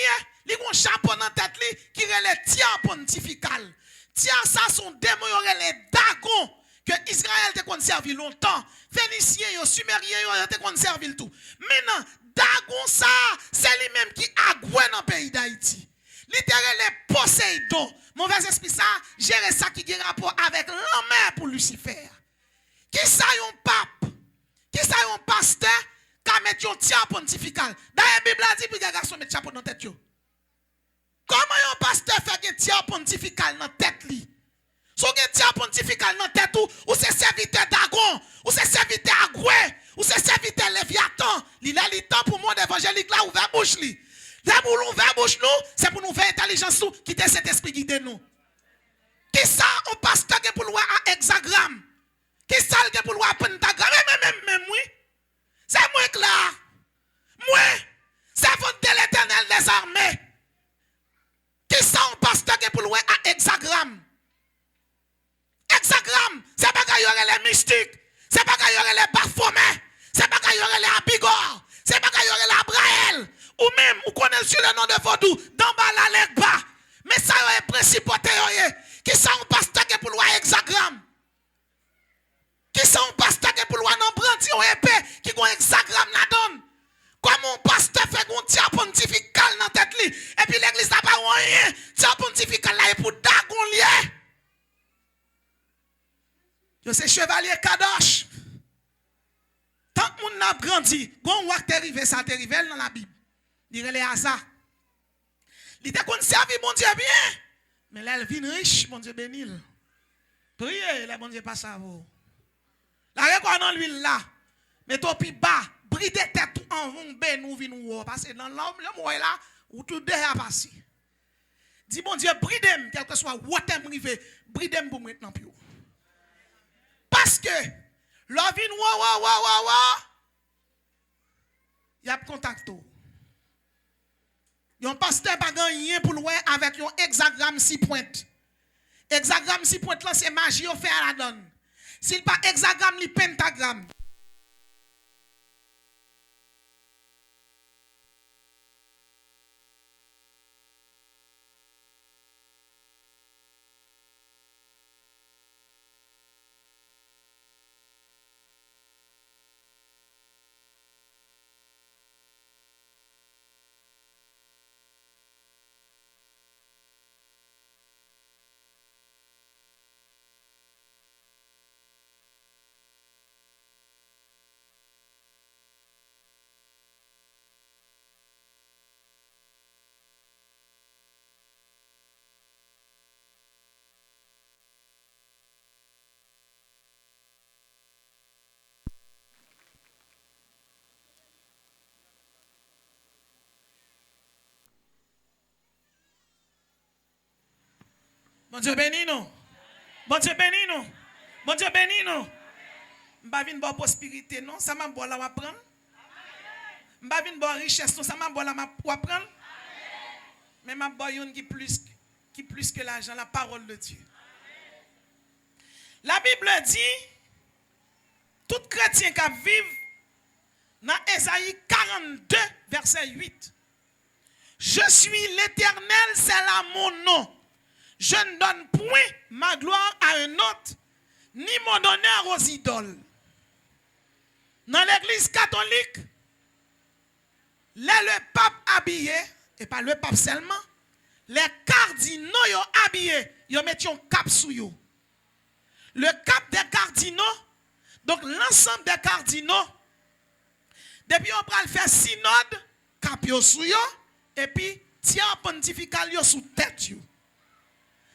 il a un chapeau dans tête qui est le tiers pontifical. Tiers ça son démon les Dagon que Israël te conservé longtemps. Phéniciens, Sumériens te conservé tout. Maintenant, Dagon ça, c'est lui-même qui a goué dans le pays d'Haïti. Littéralement les Poséidon. Mauvais esprit ça, gérer ça qui a rapport avec l'homme pour Lucifer. Qui ça un pape? Qui ça un pasteur qui a mis un tiers pontifical? Dans la Bible a dit que les garçons mettent chapeau dans la tête. Comment un pasteur fait un tiers pontifical dans la tête? Si vous avez un tiers pontifical dans la tête, ou c'est serviteur d'Agon, ou c'est serviteur Agoué, ou c'est serviteur Léviathan, il a le temps pour moi d'évangélique là, ouvert bouche. Là, pour nous ouvrir bouche, c'est pour nous faire intelligence, qui est cet esprit guide nous. Qui ça, un pasteur qui pour le à hexagramme? Qui ça, qui pour le à pentagramme? Même, oui. C'est moi que là. Moi, c'est votre de l'éternel des armées. Qui ça, un pasteur qui pour le à hexagramme? Hexagramme, c'est pas qu'il y aurait les mystiques, c'est pas qu'il y aurait les Baphomet, c'est pas qu'il y aurait les Abigor, c'est pas qu'il y aurait les Abraël, ou même, vous connaissez sur le nom de Vodou, d'en bas la leg bas. Mais ça est principauté, qui sont un pasteur qui pour le hexagramme. Qui sont un pasteur qui pour le non brandi ou épée, qui ont un hexagramme la donne. Comme un pasteur fait un tiers pontifical dans tête li, et puis l'église n'a pas rien, tiers pontifical là est pour Dagon lié. C'est chevalier Kadosh. Tant que moun n'a grandi, gon wak te rive ça te rive dans la Bible. Il est à ça. Il te conservé mon Dieu bien. Mais là elle vient riche, mon Dieu bénil. Priez, là mon Dieu pas ça vous. La reconnaît dans l'huile là. Mais toi pi bas, bride tête en vont ben nous vinn ou parce que dans l'homme le mois là ou tout déjà passé. Dis mon Dieu bridem quel que soit où t'aime rive, bridem pour maintenant plus. Parce que l'homme vient il y a contact. Yon pasteur pas gagné pour loin avec un hexagramme 6 pointes. Hexagramme 6 pointes là c'est magie on fait à la donne. S'il pas hexagramme li pentagramme. Bon Dieu béni nous. Bon Dieu béni nous. Bon Dieu béni nous. M'pa vinn bon prospérité non, ça m'a bon la va prendre. M'pa vinn bon richesse non, ça m'a bon la va prendre. Mais m'a bon yon qui plus que l'argent, la parole de Dieu. La Bible dit tout chrétien qui vit dans Ésaïe 42 verset 8. Je suis l'Éternel, c'est là mon nom. Je ne donne point ma gloire à un autre, ni mon honneur aux idoles. Dans l'église catholique, là, le pape habillé, et pas le pape seulement, les cardinaux ont habillé, ils mettent un cap sous eux. Le cap des cardinaux, donc l'ensemble des cardinaux, depuis on va faire synode, cap sous eux, et puis tiens pontifical sous tête.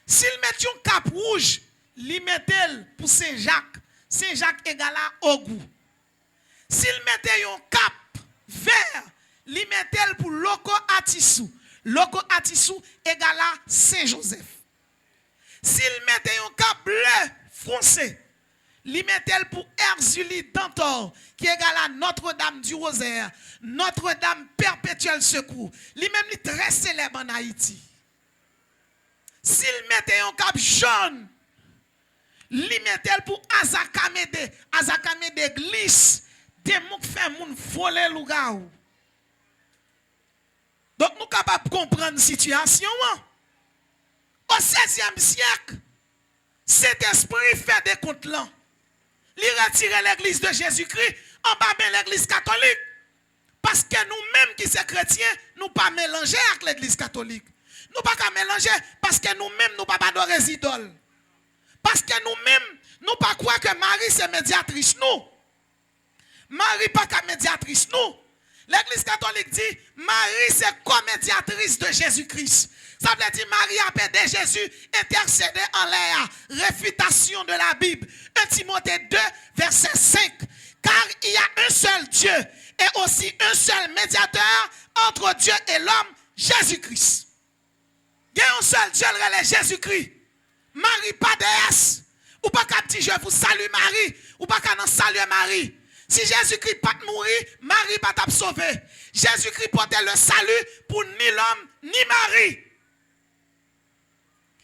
S'ils mettent un cap rouge, ils mettent pour Saint-Jacques. Saint-Jacques égale à Ogou. S'ils mettent un cap vert, ils mettent pour Loco Atissou. Loco Atissou égale à Saint-Joseph. S'ils mettent un cap bleu foncé, ils mettent pour Erzulie Dantor, qui égale à Notre-Dame du Rosaire, Notre-Dame Perpétuel Secours. Ils même très célèbre en Haïti. S'ils mettent un cap jaune, ils mettent pour Azakamede. Azakamede glisse. Des gens qui font moun voler l'ougaou. Donc nous sommes capables de comprendre la situation. Au XVIe siècle, cet esprit fait des comptes là. Il retire l'église de Jésus-Christ en bas de l'église catholique. Parce que nous-mêmes qui sommes chrétiens, nous ne pas mélanger avec l'église catholique. Nous ne pas mélanger parce que nous-mêmes nous ne pas adorer les idoles. Parce que nous-mêmes, nous ne pas croire que Marie c'est médiatrice nous. Marie pas qu'à médiatrice nous. L'église catholique dit Marie c'est co-médiatrice de Jésus-Christ. Ça veut dire Marie a aidé Jésus intercédé en l'air. Réfutation de la Bible. 1 Timothée 2 verset 5. Car il y a un seul Dieu et aussi un seul médiateur entre Dieu et l'homme, Jésus-Christ. Il y a un seul Dieu, le Jésus-Christ. Marie pas déesse. Ou pas qu'à dire je vous salue Marie. Ou pas qu'à non saluer Marie. Si Jésus-Christ pas mourir, Marie pas t'a sauvé. Jésus-Christ portait le salut pour ni l'homme ni Marie.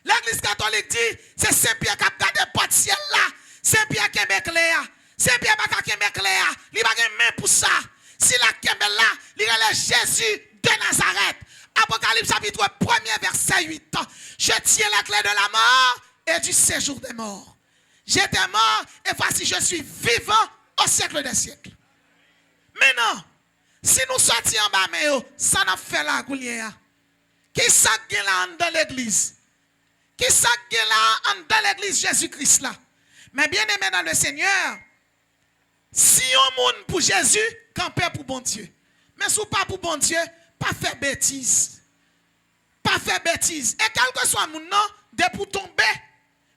L'église catholique dit, c'est Saint-Pierre qui a gardé le porte ciel là. Saint-Pierre qui est clair. Saint-Pierre qui est clair. Il va une main pour ça. Si la kembe là, il est Jésus de Nazareth. Apocalypse chapitre 1 verset 8. Je tiens la clé de la mort et du séjour des morts. J'étais mort et voici je suis vivant au siècle des siècles. Maintenant, si nous sortions en bas, mais ça n'a fait la goulière. Qui s'est là dans l'église? Qui s'est là dans l'église Jésus-Christ là? Mais bien aimé dans le Seigneur, si on monde pour Jésus, campez pour bon Dieu. Mais si pas pour bon Dieu, pas faire bêtise. Pas faire bêtise. Et quel que soit mon nom, de pour tomber,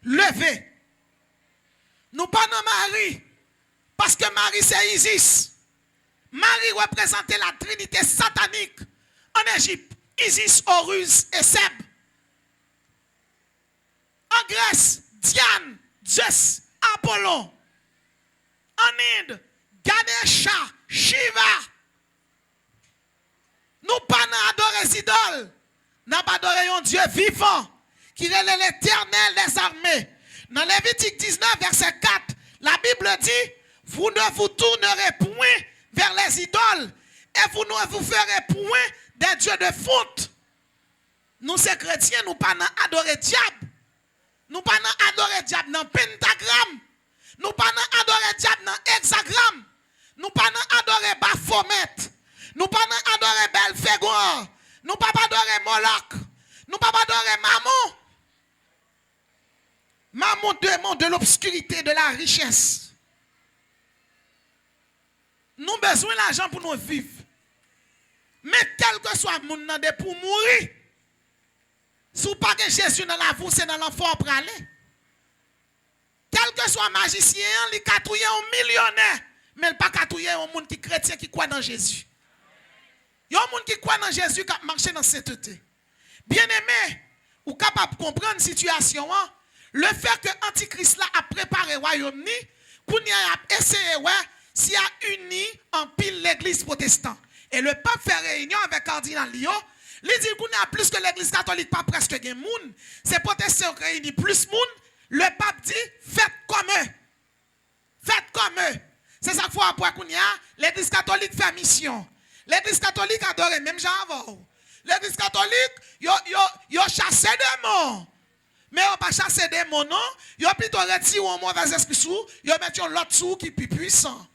lever. Nous pas dans Marie. Parce que Marie c'est Isis. Marie représentait la trinité satanique en Égypte. Isis, Horus et Seb. En Grèce, Diane, Zeus, Apollon. En Inde, Ganesha, Shiva. Nous pas adorer les idoles. Nous pas adorer un Dieu vivant qui est l'Éternel des armées. Dans Lévitique 19, verset 4, la Bible dit, vous ne vous tournerez point vers les idoles et vous ne vous ferez point des dieux de fonte. Nous, ces chrétiens, nous pas adorer diable. Nous pas adorer diable dans pentagramme. Nous pas adorer diable dans hexagramme. Nous pas adorer Baphomet. Nous pas adorer Belphégor. Nous pas adorer Moloch. Nous pas adorer Mammon. Mammon demande de l'obscurité, de la richesse. Nous avons besoin d'argent pour nous vivre. Mais quel que soit le monde pour mourir, si vous pas que Jésus dans la vie, c'est dans l'enfant pour aller. Quel que soit magicien, il catouille un millionnaire, mais il ne pas catouiller un monde qui chrétien qui croit dans Jésus. Il y a un monde qui croit dans Jésus qui marche dans cette sainteté. Bien aimé, ou capable de comprendre la situation, le fait que l'Antichrist a préparé le royaume, qu'on a essayé, s'il a uni en pile l'église protestante. Et le pape fait réunion avec cardinal Lio. Il dit qu'on a plus que l'église catholique, pas presque de monde. C'est protestants qui réunissent plus de monde. Le pape dit, faites comme eux. Faites comme eux. C'est ça qu'il faut après qu'on y a. L'église catholique fait mission. L'église catholique adore même Jean avant. L'église catholique, yo chassé démons. Mais on pas chasser démons non, yo plutôt retiré un mauvais esprit sous, yo mettent l'autre sous qui plus puissant.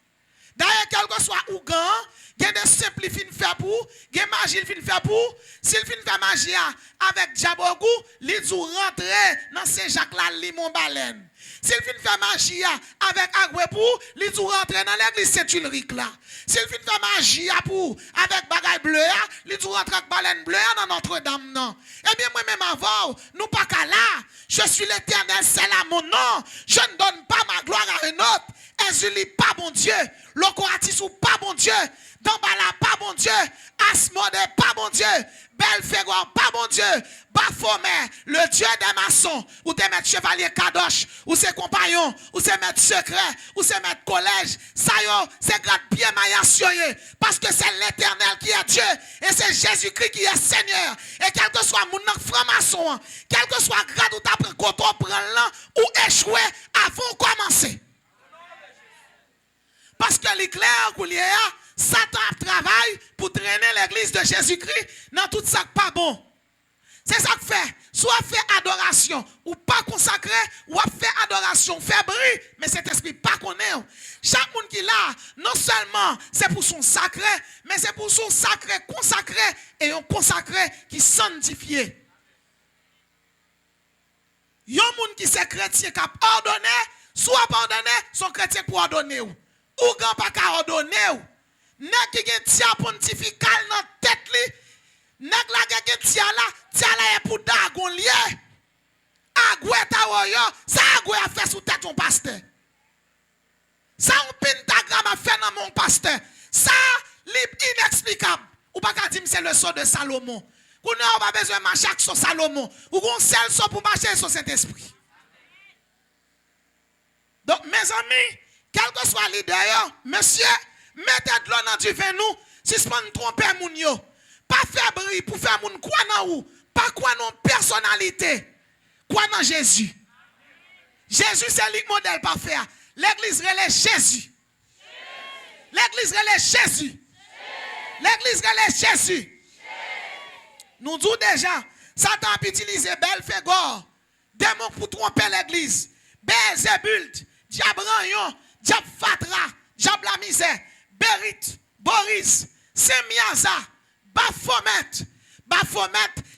D'ailleurs, quel que soit Ougan, il y a des simples qui faire pour, il y a magie qui faire pour, s'il fin faire magie avec Diabogou, il dit rentrer dans Saint-Jacques là, limon baleine. S'il fin faire magie avec Agwepou, il dit rentrer dans l'église Saint-Ulrich là. S'il fin faire magie pour avec bagaille bleu, il dit rentrer avec baleine bleue dans Notre-Dame non. Eh bien moi même avant, nous pas qu'à là, je suis l'Éternel, c'est là mon nom. Je ne donne pas ma gloire à un autre. Ezuli pas bon Dieu, Lokoatisou pas bon Dieu, Dambala pas bon Dieu, Asmode pas bon Dieu, Belfegor pas bon Dieu, Baphomet, le Dieu des maçons, ou te mettre chevalier Kadosh, ou ses compagnons, ou ses maîtres secrets, ou ses maîtres collège, ça yo, c'est grade pied maïa parce que c'est l'Éternel qui est Dieu, et c'est Jésus-Christ qui est Seigneur, et quel que soit mon franc-maçon, quel que soit grade ou t'apprends, quand on prend l'an, ou échouer avant de commencer. Parce que l'éclair qu'on y a, Satan travaille pour traîner l'église de Jésus-Christ dans tout ça qui pas bon. C'est ça que fait. Soit fait adoration ou pas consacré, ou fait adoration, fait bruit, mais cet esprit pas connaît. Chaque monde qui là, non seulement c'est pour son sacré, mais c'est pour son sacré consacré et un consacré qui sanctifié. Yon monde qui c'est chrétien qui a ordonné, soit pardonné, son chrétien pour ordonner. Ou grand pas qu'à ordonner ou. Nèg qui gen tia pontifical dans tête li, nèg la gen tia la est pour dagon lié. Agoué ta yo, ça agoué a fait sous tête ton pasteur. Ça un pentagramme a fait dans mon pasteur. Ça li inexplicable. Ou pas qu'à dire c'est le sort de Salomon. Ou n'a pas besoin de marcher sur Salomon. Ou gon seul sort pour marcher sur Saint-Esprit. Donc mes amis, quel que soit leader, monsieur, mettez de l'eau dans du vin nous, suspend tromper moun yo. Pas faire bruit pour faire moun quoi dans ou, pas quoi non personnalité. Quoi dans Jésus. Jésus c'est le modèle parfait. L'église relève Jésus. L'église relève Jésus. L'église relève Jésus. Nous disons déjà, Satan a utilisé Belfegor, démon pour tromper l'église. Belzébult, diable Ranyon, diable Fatra, diable la misère, Berit, Boris, Semiaza, Baphomet,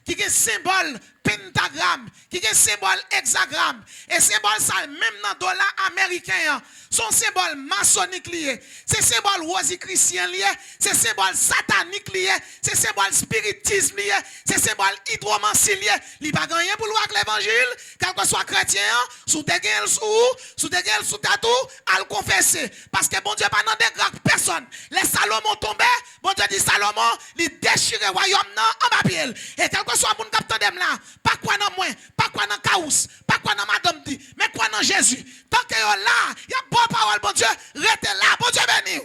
qui est symbole pentagramme, qui est symbole hexagramme, et symbole ça même dans le dollar américain, son symbole maçonnique lié, c'est symbole rosichristien lié, c'est symbole satanique lié, c'est symbole spiritisme lié, c'est symbole hydromancie lié, il pas gagné pour voir l'évangile, quel que soit chrétien, sous tes gueules sous tatou, à le confesser, parce que bon Dieu pas dans des grandes personnes, les Salomon tombaient, bon Dieu dit Salomon, il déchirait le royaume en Babel, et quel que soit mon capitaine là, pas quoi dans moi, pas quoi dans Kaous, pas quoi dans Madame dit, mais quoi dans Jésus. Tant que là, il y a bonne parole, bon Dieu, restez là, bon Dieu béni.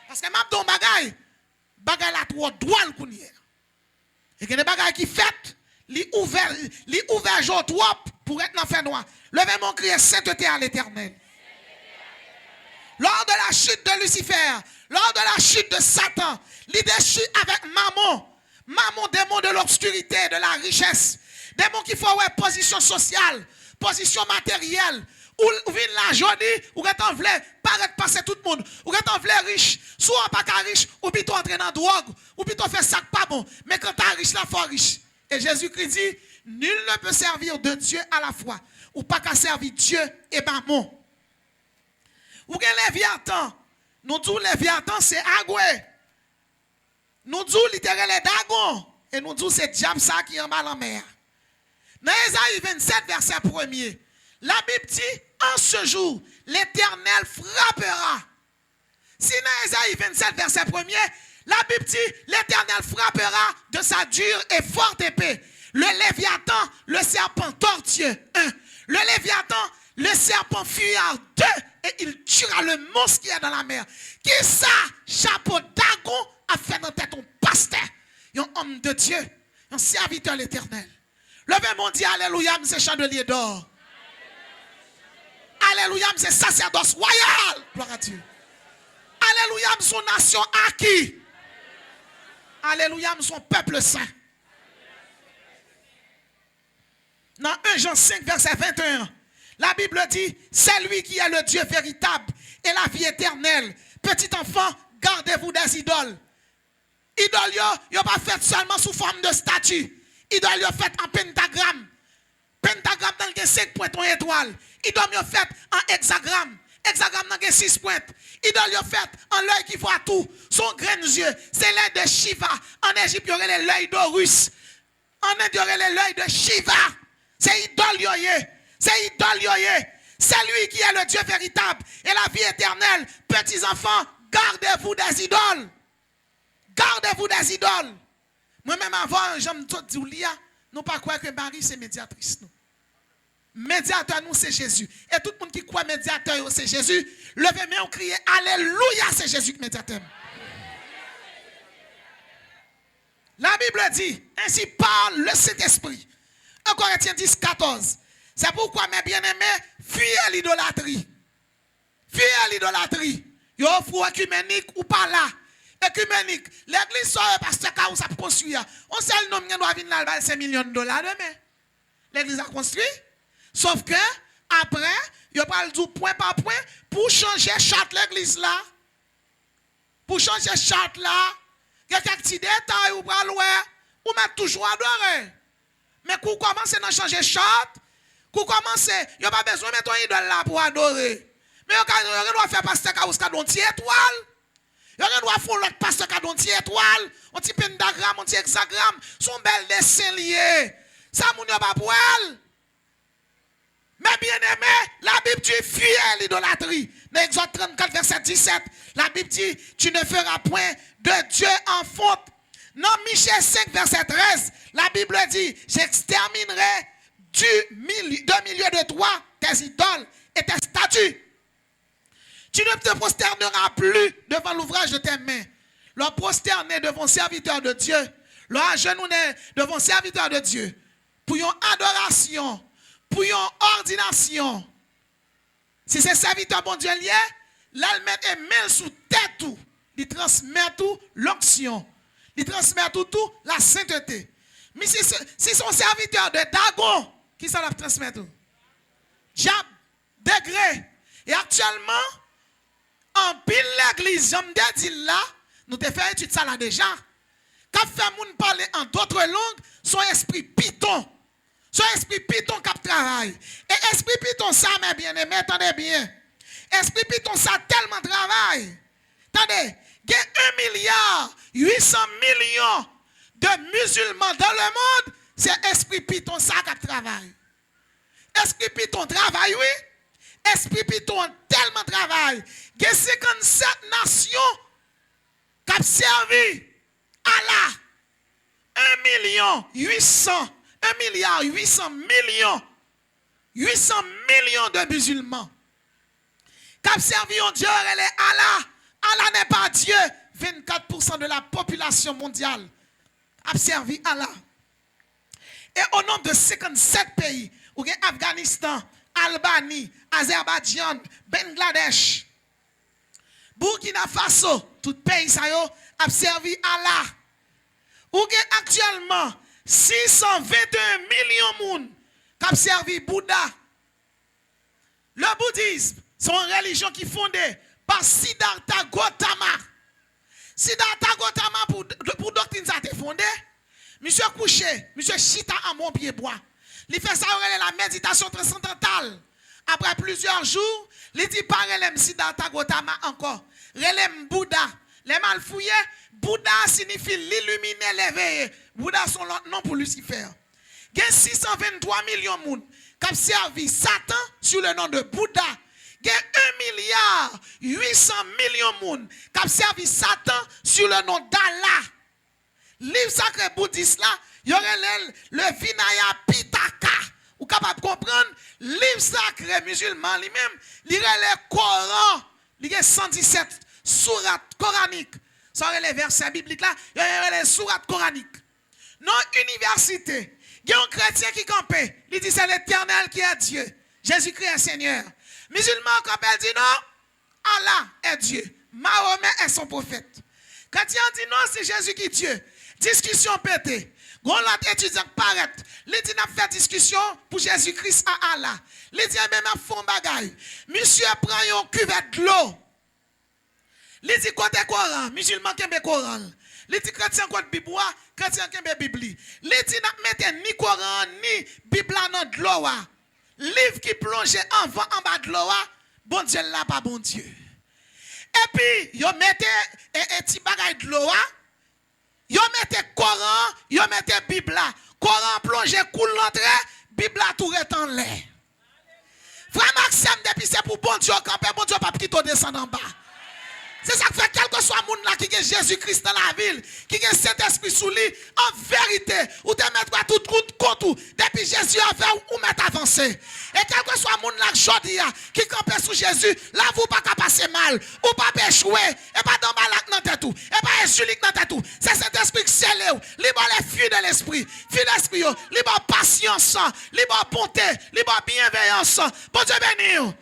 Parce que m'a don bagay la trop droit le kounier. Et que des bagay qui fait, li ouvert jour trop pour être dans fait noir. Levez mon cri sainteté à l'Éternel. Lors de la chute de Lucifer, lors de la chute de Satan, il déchut avec Mammon, démon de l'obscurité, de la richesse. Démon qui faut ouais, position sociale, position matérielle. Ou vin la journée, ou quand on veut paraître passer tout le monde, ou quand on veut riche, soit pas riche, ou plutôt entrer dans la drogue, ou plutôt faire ça pas bon. Mais quand tu es riche, là, faut riche. Et Jésus-Christ dit, nul ne peut servir de Dieu à la fois, ou pas qu'à servir Dieu et Mammon. Ou gen Léviathan, nous disons Léviathan c'est Agoué. Nous disons littéralement Dagon. Et nous disons c'est diable ça qui est en mal en mer. Dans Ésaïe 27, verset 1er, la Bible dit, en ce jour, l'Éternel frappera. Si dans Ésaïe 27, verset 1er, la Bible dit, l'Éternel frappera de sa dure et forte épée. Le Léviathan, le serpent tortueux. 1. Le Léviathan, le serpent fuyard. 2. Et il tuera le monstre qui est dans la mer. Qui ça, chapeau Dagon, a fait dans tête ton pasteur, un homme de Dieu, un serviteur de l'Éternel. Levez mon Dieu, alléluia, c'est chandelier d'or. Alléluia, c'est sacerdoce royal. Gloire à Dieu. Alléluia, son nation acquis. Alléluia, nous sommes peuple saint. Dans 1 Jean 5, verset 21, la Bible dit, c'est lui qui est le Dieu véritable et la vie éternelle. Petit enfant, gardez-vous des idoles. Idoles, yo pas fait seulement sous forme de statue. Idoles, yo fait en pentagramme. Pentagramme dans le 5 points, ton étoile. Idoles, yo fait en hexagramme. Hexagramme dans le 6 points. Idoles, yo fait en l'œil qui voit tout. Son grain yeux, c'est l'œil de Shiva. En Égypte, il y aurait l'œil d'Horus. En Inde, il y aurait l'œil de Shiva. C'est idole yoye. C'est idole yoye. C'est lui qui est le Dieu véritable et la vie éternelle. Petits enfants, gardez-vous des idoles. Gardez-vous des idoles. Moi-même avant, j'aime tout dire, nous pas croire que Marie c'est médiatrice. Nous. Médiateur, nous c'est Jésus. Et tout le monde qui croit médiateur, c'est Jésus. Levez-moi, on crie Alléluia, c'est Jésus qui est médiateur. La Bible dit, ainsi parle le Saint-Esprit. 1 Corinthiens 10, 14. C'est pourquoi, mes bien-aimés, fuyez l'idolâtrie. Fuyez l'idolâtrie. Yo offre œcuménique ou pas là. Œcuménique. L'église sort parce que quand ça construit. On sait le nom qui doit venir là, $5 millions demain. L'église a construit. Sauf que, après, il parle du point par point pour changer charte l'église là. Pour changer charte là. Il y a quelques petits détails ou pas loin. Ou mettre toujours adorer. Mais pour commencer à changer charte, pour commencer, il n'y a pas besoin de mettre un idole là pour adorer. Mais il doit faire pasteur Kaouska d'un petit étoile. Il doit faire l'autre pasteur d'un petit étoile. Un petit pentagramme, un petit hexagramme. Son bel dessin lié. Ça, moun yon pas pour elle. Mais bien aimé, la Bible dit fuyez l'idolâtrie. Dans Exode 34, verset 17, la Bible dit tu ne feras point de Dieu en faute. Dans Michée 5, verset 13, la Bible dit j'exterminerai du milieu de toi tes idoles et tes statues. Tu ne te prosterneras plus devant l'ouvrage de tes mains. Leur prosterner devant serviteur de Dieu. Leur agenouiller devant serviteur de Dieu. Pour une adoration, pour une ordination. Si c'est serviteur bon Dieu lié, là il met un mail sous tête tout. Il transmet tout l'onction. Il transmet tout la sainteté. Mais si son serviteur de Dagon, qui ça l'a transmet tout? Diable, degré. Et actuellement, en pile l'église, j'aime dit là, nous te fait étude ça là déjà. Quand fait moun parler en d'autres langues, son esprit python. Son esprit python qui travaille. Et esprit python ça, mes bien-aimés, attendez bien. Esprit python ça tellement travaille. Attendez, il y a 1,8 milliard de musulmans dans le monde, c'est esprit python ça qui travaille. Esprit python travaille, oui. Esprit python tellement travaille. Il y a 57 nations qui ont servi Allah. 1 milliard 800 millions. 800 millions de musulmans. Qui ont servi un Dieu, elle est Allah. Allah n'est pas Dieu. 24% de la population mondiale a servi Allah. Et au nombre de 57 pays, où il y a Afghanistan, Albanie, Azerbaïdjan, Bangladesh, Burkina Faso, tout pays ça a servi Allah. Où il y a actuellement 621 millions de monde qui ont servi Bouddha. Le bouddhisme, c'est une religion qui est fondée par Siddhartha Gautama. Siddhartha Gautama, pour doctrine, ça a été fondé. Monsieur couché, monsieur chita en mon pied bois. Il fait ça, la méditation transcendantale. Après plusieurs jours, il dit pas relève Siddhartha Gautama encore. Relève Bouddha. Les mal fouillés, Bouddha signifie l'illuminé, l'éveillé. Bouddha son nom pour Lucifer. Il y a 623 millions de monde qui ont servi Satan sur le nom de Bouddha. Il y a 1,8 milliard de monde qui ont servi Satan sur le nom d'Allah. Livre sacré bouddhiste là, il y aurait le Vinaya Pitaka. Vous êtes capable de comprendre? Livre sacré musulman lui-même, il y a le Coran, il y a 117 sourates coraniques. Ça aurait les versets bibliques là, il y a les sourates coraniques. Non, université, il y a un chrétien qui campe, il dit c'est l'Éternel qui est Dieu. Jésus-Christ est Seigneur. Musulman campe, il dit non, Allah est Dieu. Mahomet est son prophète. Chrétien dit non, c'est Jésus qui est Dieu. Discussion pété. Gon l'autre étudiant paraît. Il dit n'a fait discussion pour Jésus-Christ à Allah. Il dit même à fond bagaille. Monsieur prend une cuvette de l'eau. Il dit côté Coran, musulman qui est Coran. Il dit chrétien côté Bible, chrétien qui est Bible. Il dit n'a mettre ni Coran ni Bible dans de l'eau. Livre qui plonge en bas de l'eau. Bon Dieu là pas bon Dieu. Et puis yo mettez un petit bagaille de l'eau. Yo mettez Coran, yo mettez Bible. Coran plongé coule l'entrée, Bible tout est en l'air. Frère Maxime, depuis c'est pour bon Dieu camper, bon Dieu pas quitter descendre en bas. C'est ça qui fait quel que soit le monde là qui est Jésus-Christ dans la ville, qui est Saint-Esprit sous lui, en vérité, ou te mettre à tout compte, depuis Jésus a fait ou mettre avancé. Et quel que soit le monde là qui campe sous Jésus, là vous pas passer mal, ou pas échouer, et pas dans malak dans tête tout, et pas insulique dans tête tout. C'est Saint-Esprit qui scelle, libre les fruits de l'esprit, libre patience, libre bonté, libre bienveillance. Bon Dieu béni.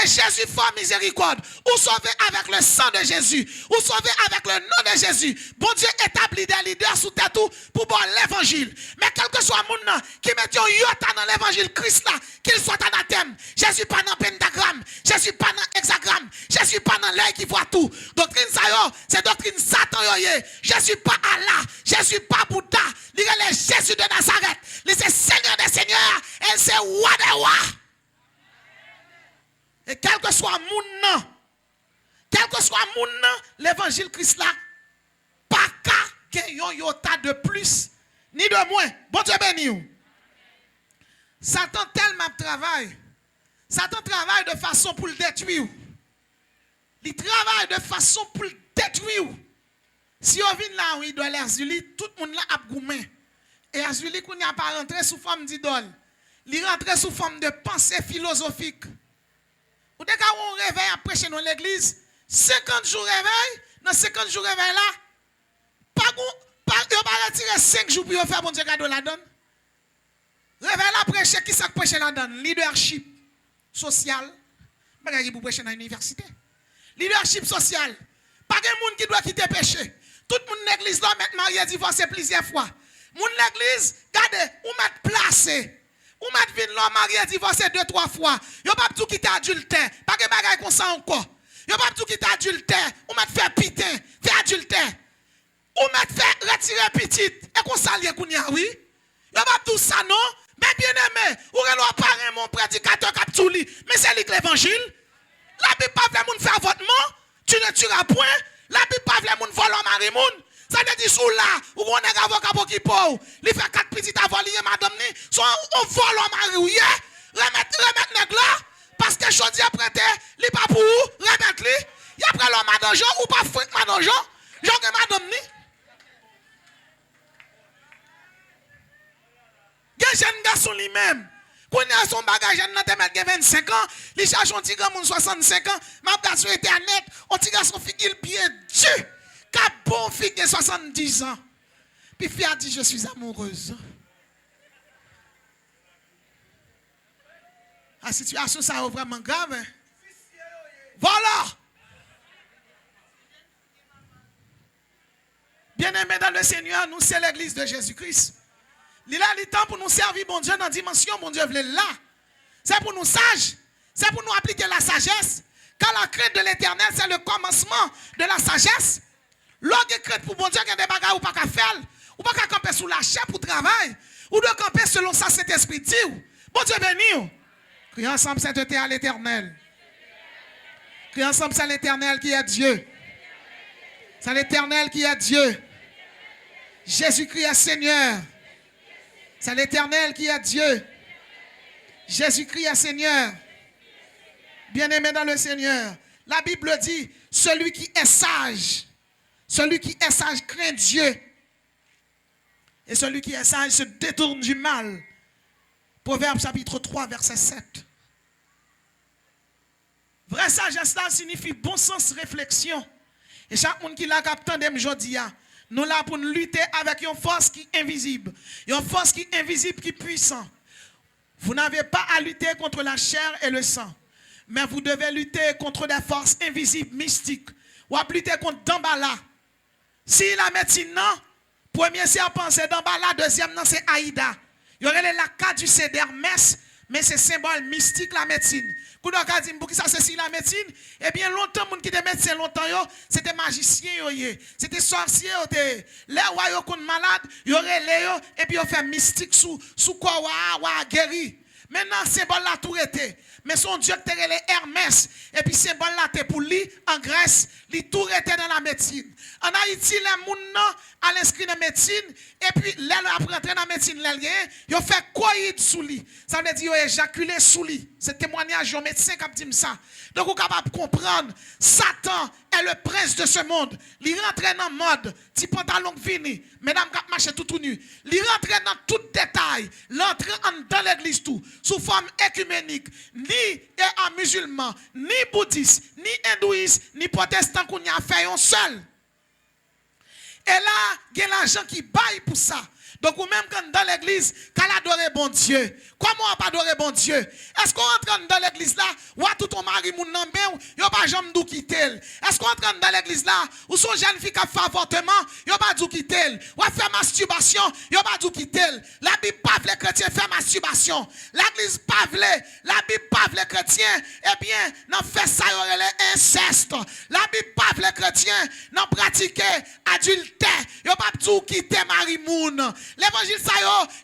Et Jésus fait miséricorde. Ou sauver avec le sang de Jésus. Ou sauver avec le nom de Jésus. Bon Dieu établit des leaders sous tête pour boire l'évangile. Mais quel que soit le monde qui met un iota dans l'évangile Christ là, qu'il soit anathème. Jésus pas dans pentagramme. Jésus pas dans hexagramme. Jésus pas dans l'œil qui voit tout. Doctrine ça c'est doctrine Satan Jésus pas Allah. Jésus pas Bouddha. Il est Jésus de Nazareth. Il est Seigneur des seigneurs. Et c'est roi des rois. Et quel que soit mon nom, l'évangile Christ là, pas qu'un iota de plus, ni de moins. Bon Dieu béni. Satan tellement travaille. Satan travaille de façon pour le détruire. Il travaille de façon pour le détruire. Si on vient là où il doit l'Azuli, tout le monde là a goumé. Et Azuli, qu'on n'y a pas rentré sous forme d'idole. Il rentre sous forme de pensée philosophique. Ou dès qu'on réveille après chez nous l'église, 50 jours réveil, dans 50 jours réveil là, pas retirer 5 jours pour faire bon Dieu cadeau la donne. Réveil là prêcher qui ça prêcher la donne? Leadership social. Pas qui pour prêcher dans l'université. Leadership social. Pas de monde qui doit quitter péché. Tout le monde l'église là mettre marié divorcé plusieurs fois. Moun l'église, regardez, ou mettre placé. Ou mettre vin l'homme marié divorcé 2-3 fois. Yo pas tout quitter adultère. Pas que bagay comme ça encore. Yo pas tout quitter adultère. Ou mettre faire pitin, faire adultère. Ou mettre faire retirer petite. Et qu'on s'allie kounya oui. Yo pas tout ça non. Mais bien aimé, ou relo parrain mon prédicateur cap tout li. Mais c'est l'évangile. La Bible pas veut moun faire avortement. Tu ne tueras point. La Bible pas veut moun voler mari moun. Ça veut dire sous là, ou on est avocat pour qui pour, il fait 4 petites avoliers, madame, soit on vole en mari, remettre nèg là, parce que chaudier prêté, il pas pour remettre lui, il après l'homme madame Jean, ou pas fouet madame Jean, Jean que madame ni. Gen jeune garçon lui-même, qu'on a son bagage, dans te mettre 25 ans, il cherche un petit gars, 65 ans, m'a pas sur internet, un petit garçon figure bien Dieu. Qu'un bon fille de 70 ans. Puis fille a dit, je suis amoureuse. La situation, ça est vraiment grave. Hein? Voilà. Bien-aimés dans le Seigneur, nous, c'est l'église de Jésus-Christ. Il a le temps pour nous servir, bon Dieu, dans la dimension, bon Dieu, voulait là. C'est pour nous sages. C'est pour nous appliquer la sagesse. Car la crainte de l'éternel, c'est le commencement de la sagesse. Lorsque crainte pour bon Dieu, il y a des bagages ou pas qu'à faire, ou pas qu'à camper sous la chair pour travail, ou de camper selon ça, cet esprit dit. Bon Dieu béni. Criez ensemble sainteté à l'éternel. Criez ensemble, c'est l'éternel qui est Dieu. C'est l'éternel qui est Dieu. Jésus-Christ est Seigneur. C'est l'éternel qui est Dieu. Jésus-Christ est Seigneur. Bien-aimé dans le Seigneur. La Bible dit, celui qui est sage craint Dieu. Et celui qui est sage se détourne du mal. Proverbe chapitre 3, verset 7. Vrai sagesse là signifie bon sens, réflexion. Et chaque monde qui l'a capté aujourd'hui, nous là pour lutter avec une force qui est invisible. Une force qui est invisible, qui est puissante. Vous n'avez pas à lutter contre la chair et le sang. Mais vous devez lutter contre des forces invisibles, mystiques. Ou à lutter contre Dambala. Si la médecine non, Premier serpent, c'est d'en bas là. Deuxième, non, c'est Aïda. Il y aurait la caducée d'Hermès, mais c'est symbole mystique la médecine. Quand on a dit pour qui ça c'est si la médecine, eh bien longtemps moun qui était médecin longtemps yo, c'était magicien yo, c'était sorcier yo, les rois yo kon malade, yo relé yo et puis yo fait mystique sous quoi wa guéri. Maintenant symbole la tout était. Mais son Dieu qui était Hermès et puis symbole la te pour lui en Grèce, lui tout était dans la médecine. En Haïti les moun nan à l'inscrit dans la médecine et puis là après entrer dans la médecine ils ont fait coïde sous lui. Ça veut dire ils ont éjaculé sous lui. C'est témoignage au médecin qui dit ça. Donc vous êtes capable de comprendre Satan est le prince de ce monde. Il rentre dans le mode, petit pantalon fini, mesdames qui marchent tout nu. Il rentre dans tout détail, l'entre dans l'église tout, sous forme écuménique, ni en musulman, ni bouddhiste, ni hindouiste, ni protestant qu'on y a fait un seul. Et là, il y a l'argent qui baille pour ça. Donc, ou même quand dans l'église, qu'elle adore bon Dieu. Comment on pas adorer bon Dieu? Est-ce qu'on entre dans l'église là, ou tout ton mari moun nan ben, yo pas jamais dou quitter? Est-ce qu'on entre dans l'église là, ou son jeune fille qui fait avortement, yo pas dou quitter? Ou fait masturbation, yo pas dou quitter? La Bible pas les chrétiens faire masturbation. L'église pas la Bible pas les chrétiens, eh bien, n'en fait ça yo les inceste. La Bible pas les chrétiens, n'en pratiquer adultère, yo pas dou quitter mari moun. L'évangile ça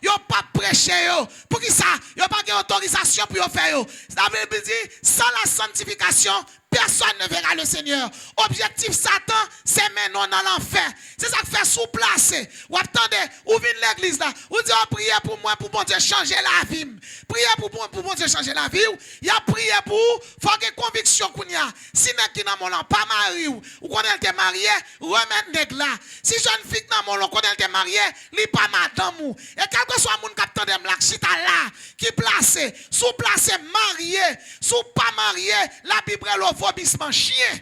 yo pas prêcher yo. Pour qui ça? Yo pas de autorisation pour yo faire yo. Ça veut dire sans la sanctification personne ne verra le Seigneur. Objectif Satan, c'est maintenant dans l'enfer. C'est ça qui fait sous-placer. Ou attendez, ou vient l'église là, ou dit, priez pour moi, pour bon Dieu changer la vie. Priez pour bon Dieu changer la vie. Il y a prié pour, faut que conviction qu'on y a. Si n'est qui n'a mon pas marié, ou qu'on est marié, remettre nèg là. Si jeune fille n'a mon qu'on est marié, li pas madame ou. Et quel que soit mon capteur de là, chita là, qui placé, sous-placé, marié, sous pas marié, la Bible est vomissement chien.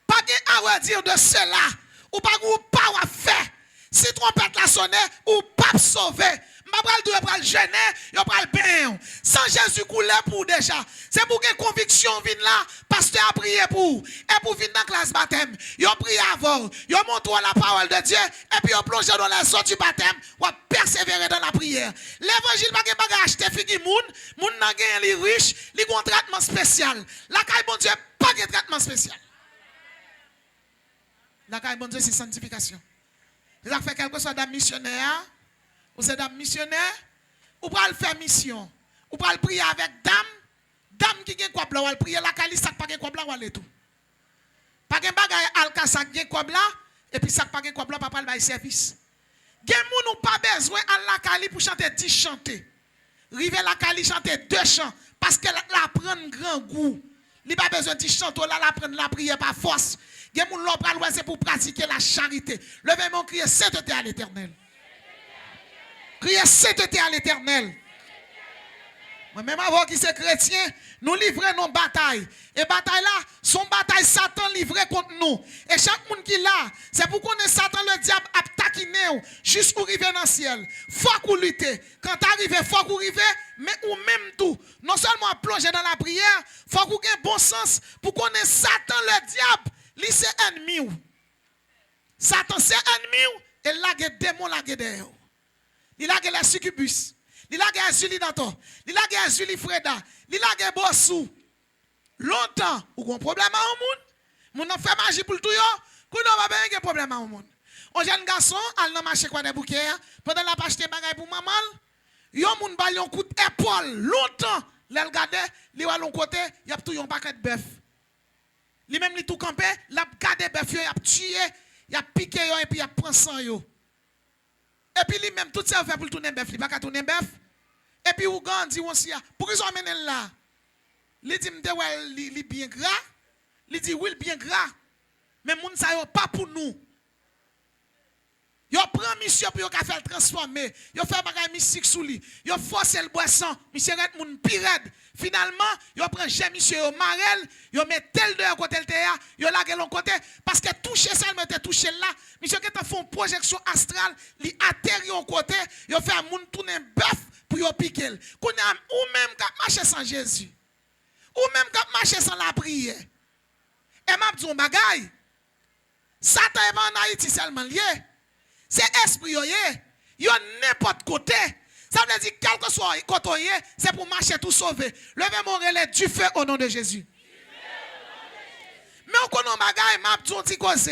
Pas de à dire de cela. Ou pas à faire. Si trompette la sonne, ou pas sauver. M'abral doit pral jeûner, yo pral bien. Sans Jésus couler pour déjà. C'est pour que conviction vienne là, pasteur a prié pour. Et pour venir dans la classe baptême, yo prié avant, yo montre la parole de Dieu et puis yo plonge dans les eaux du baptême, ou persévérer dans la prière. L'évangile pas que acheter figi moun nan gen li riche, li gon traitement spécial. La caille bon Dieu pas de traitement spécial. La caille bon Dieu c'est sanctification. Ça fait quelque chose d'un missionnaire. Vous êtes un missionnaire, ou pour faire mission, ou pour prier avec dame qui gagne quoi blanc, ou prier la cali ça pas gagne quoi blanc ou aller tout. Pas gagne bagay alka ça gagne quoi blanc et puis ça pas gagne quoi blanc pas le service. Gen moun ou pas besoin à la cali pour chanter 10 chanter. Rive la cali chanter 2 chants parce que la prend grand goût. Il pas besoin de chanter là la prendre la prière par force. Gen moun l'on pral c'est pour pratiquer la charité. Levez mon crier sainteté à l'Éternel. Criez sainteté à l'Éternel. Même avant qui c'est chrétien, nous livrons nos batailles. Et bataille là, son bataille Satan livré contre nous. Et chaque monde qui est là, c'est pour qu'on ait Satan le diable à taquiner jusqu'au arriver dans le ciel. Faut qu'on lutte. Quand arrive, faut qu'on arrive, mais ou même tout. Non seulement plonger dans la prière, faut qu'on ait bon sens pour qu'on ait Satan le diable. Lui c'est ennemi. Satan c'est ennemi et là il y a des démons là derrière. Il a les succubus. Il a les Zulinato. Il a les Zulifreda. Il a les Bossou. Longtemps, ou un problème à un monde. Moun a fait magie pour tout yo. Kou n'a pas bien problème à un monde. Un jeune garçon, al nan marché quoi des bouquets. Pendant la acheter bagay pour maman. Yo moun ba yon coup d'épaule. Longtemps, l'el gade, li wa l'on côté, y a tout yon paquet de bœuf. Li même li tout campé, l'a gade bœuf yo, y a tué, y a piqué yo et puis y a prend sang yo. Et puis lui-même, tout ça fait pour tourner bœuf, il va pas tourner bœuf. Et puis ou dit on s'y a. Pour qu'ils emmènent là. Il dit m'te ouais, il bien gras. Il dit oui, bien gras. Mais moun sa yo pas pour nous. Yo prend mission pour yo ka faire transformer. Yo fait bagay mystique sous lui. Yo force le boisson, monsieur ret moun pirate. Finalement, yo prend chez monsieur yo marel, yo met tel de côté le théa, yo la l'on côté parce que toucher ça, il mette toucher là. Monsieur qui t'a fait une projection astrale, li atterri au côté, yo fait moun tourner bœuf pour yo piquer. Kounya ou même k'ap marcher sans Jésus. Ou même k'ap marcher sans la prière. Et m'a dit un bagay. Satan est pas en Haïti seulement lié. C'est esprit yo yo n'importe côté. Ça veut dire quel que soit côté c'est pour marcher tout sauver. Levez mon relais du feu au nom de Jésus. Mais on connaît bagaille m'a dit cause.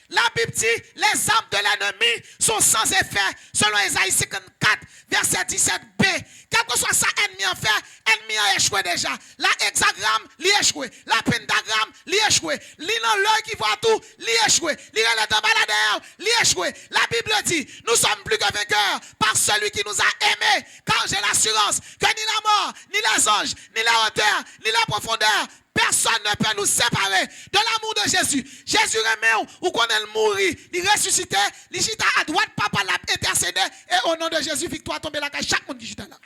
La Bible dit les armes de l'ennemi sont sans effet selon Ésaïe 54 verset 17b. Quel que soit ça ennemi en fait, ennemi a échoué déjà. La hexagramme, li échoué. La pentagramme, li échoué. Li dans l'œil qui voit tout, li échoué. Li relève de baladeur, li échoué. La Bible dit, nous sommes plus que vainqueurs par celui qui nous a aimés. Car j'ai l'assurance que ni la mort, ni les anges, ni la hauteur, ni la profondeur, personne ne peut nous séparer de l'amour de Jésus. Jésus remet ou qu'on est mourir, il ressuscité, il chita à droite, papa l'a intercédé, et au nom de Jésus, victoire tombe là, chaque monde qui chita là.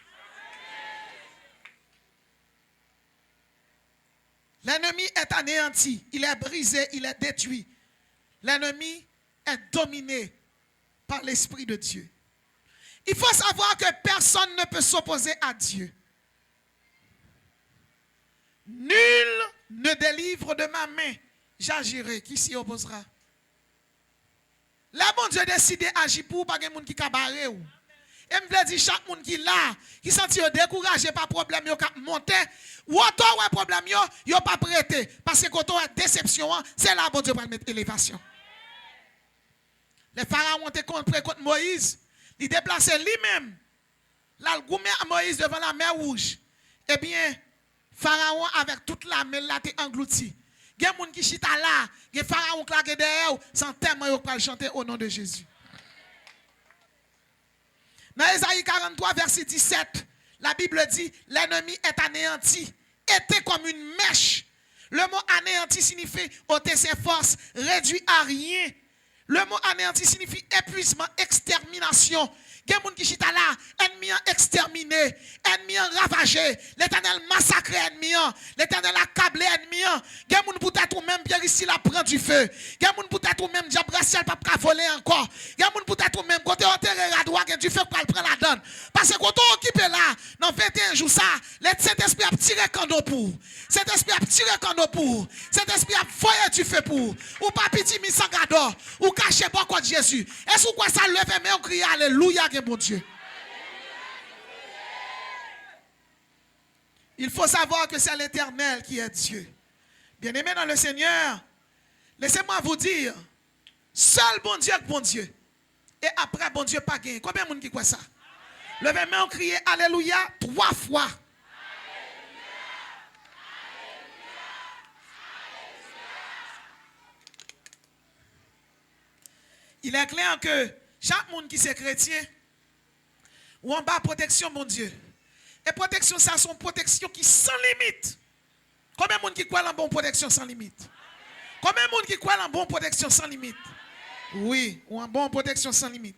L'ennemi est anéanti, il est brisé, il est détruit. L'ennemi est dominé par l'Esprit de Dieu. Il faut savoir que personne ne peut s'opposer à Dieu. Nul ne délivre de ma main, j'agirai. Qui s'y opposera? Là, bon Dieu décide d'agir pour pas que monde qui cabaret ou. Et me dit chaque monde qui là, qui senti découragé par problème yo monter, ou autant ouais problème yo pas prêté parce que quand on a déception, c'est là bon Dieu va mettre élévation. Les pharaons ont été contre Moïse, il déplaçait lui-même. Là, le gourmet à Moïse devant la mer rouge. Eh bien, Pharaon avec toute la mer là t'est englouti. Il y a des gens qui chita là, il y a des pharaons qui derrière, sans tellement ils peuvent chanter au nom de Jésus. Dans Ésaïe 43, verset 17, la Bible dit, l'ennemi est anéanti, était comme une mèche. Le mot anéanti signifie ôter ses forces, réduit à rien. Le mot anéanti signifie épuisement, extermination. Il y a des gens qui chita là, ennemi exterminé, ennemi ravagé, l'Éternel massacré ennemi, l'Éternel accablé ennemi. Il y a des gens peut-être ou même Pierre ici la prend du feu. Il y a des gens peut-être ou même diable racial pas voler encore. Il y a des gens peut-être ou même côté enterré à droite du feu pour prendre la donne. Parce que quand on occupe là, dans 21 jours ça, cet esprit a tiré cando pour. Cet esprit a tiré cando pour. Cet esprit a foyé du feu pour. Ou pas petit mis sans gado, ou caché pas contre Jésus. Est-ce que ça lève mais on crie alléluia. Bon Dieu. Il faut savoir que c'est l'Éternel qui est Dieu. Bien-aimé dans le Seigneur, laissez-moi vous dire, seul bon Dieu est bon Dieu. Et après bon Dieu pas gagné. Combien de monde qui croit ça? Levez-moi, on crie alléluia 3 fois. Il est clair que chaque monde qui est chrétien, ou en bas protection, mon Dieu. Et protection, ça, c'est une protection qui sans limite. Combien de monde qui croit en bonne protection sans limite? Combien de monde qui croit en bonne protection sans limite? Oui, ou en bonne protection sans limite.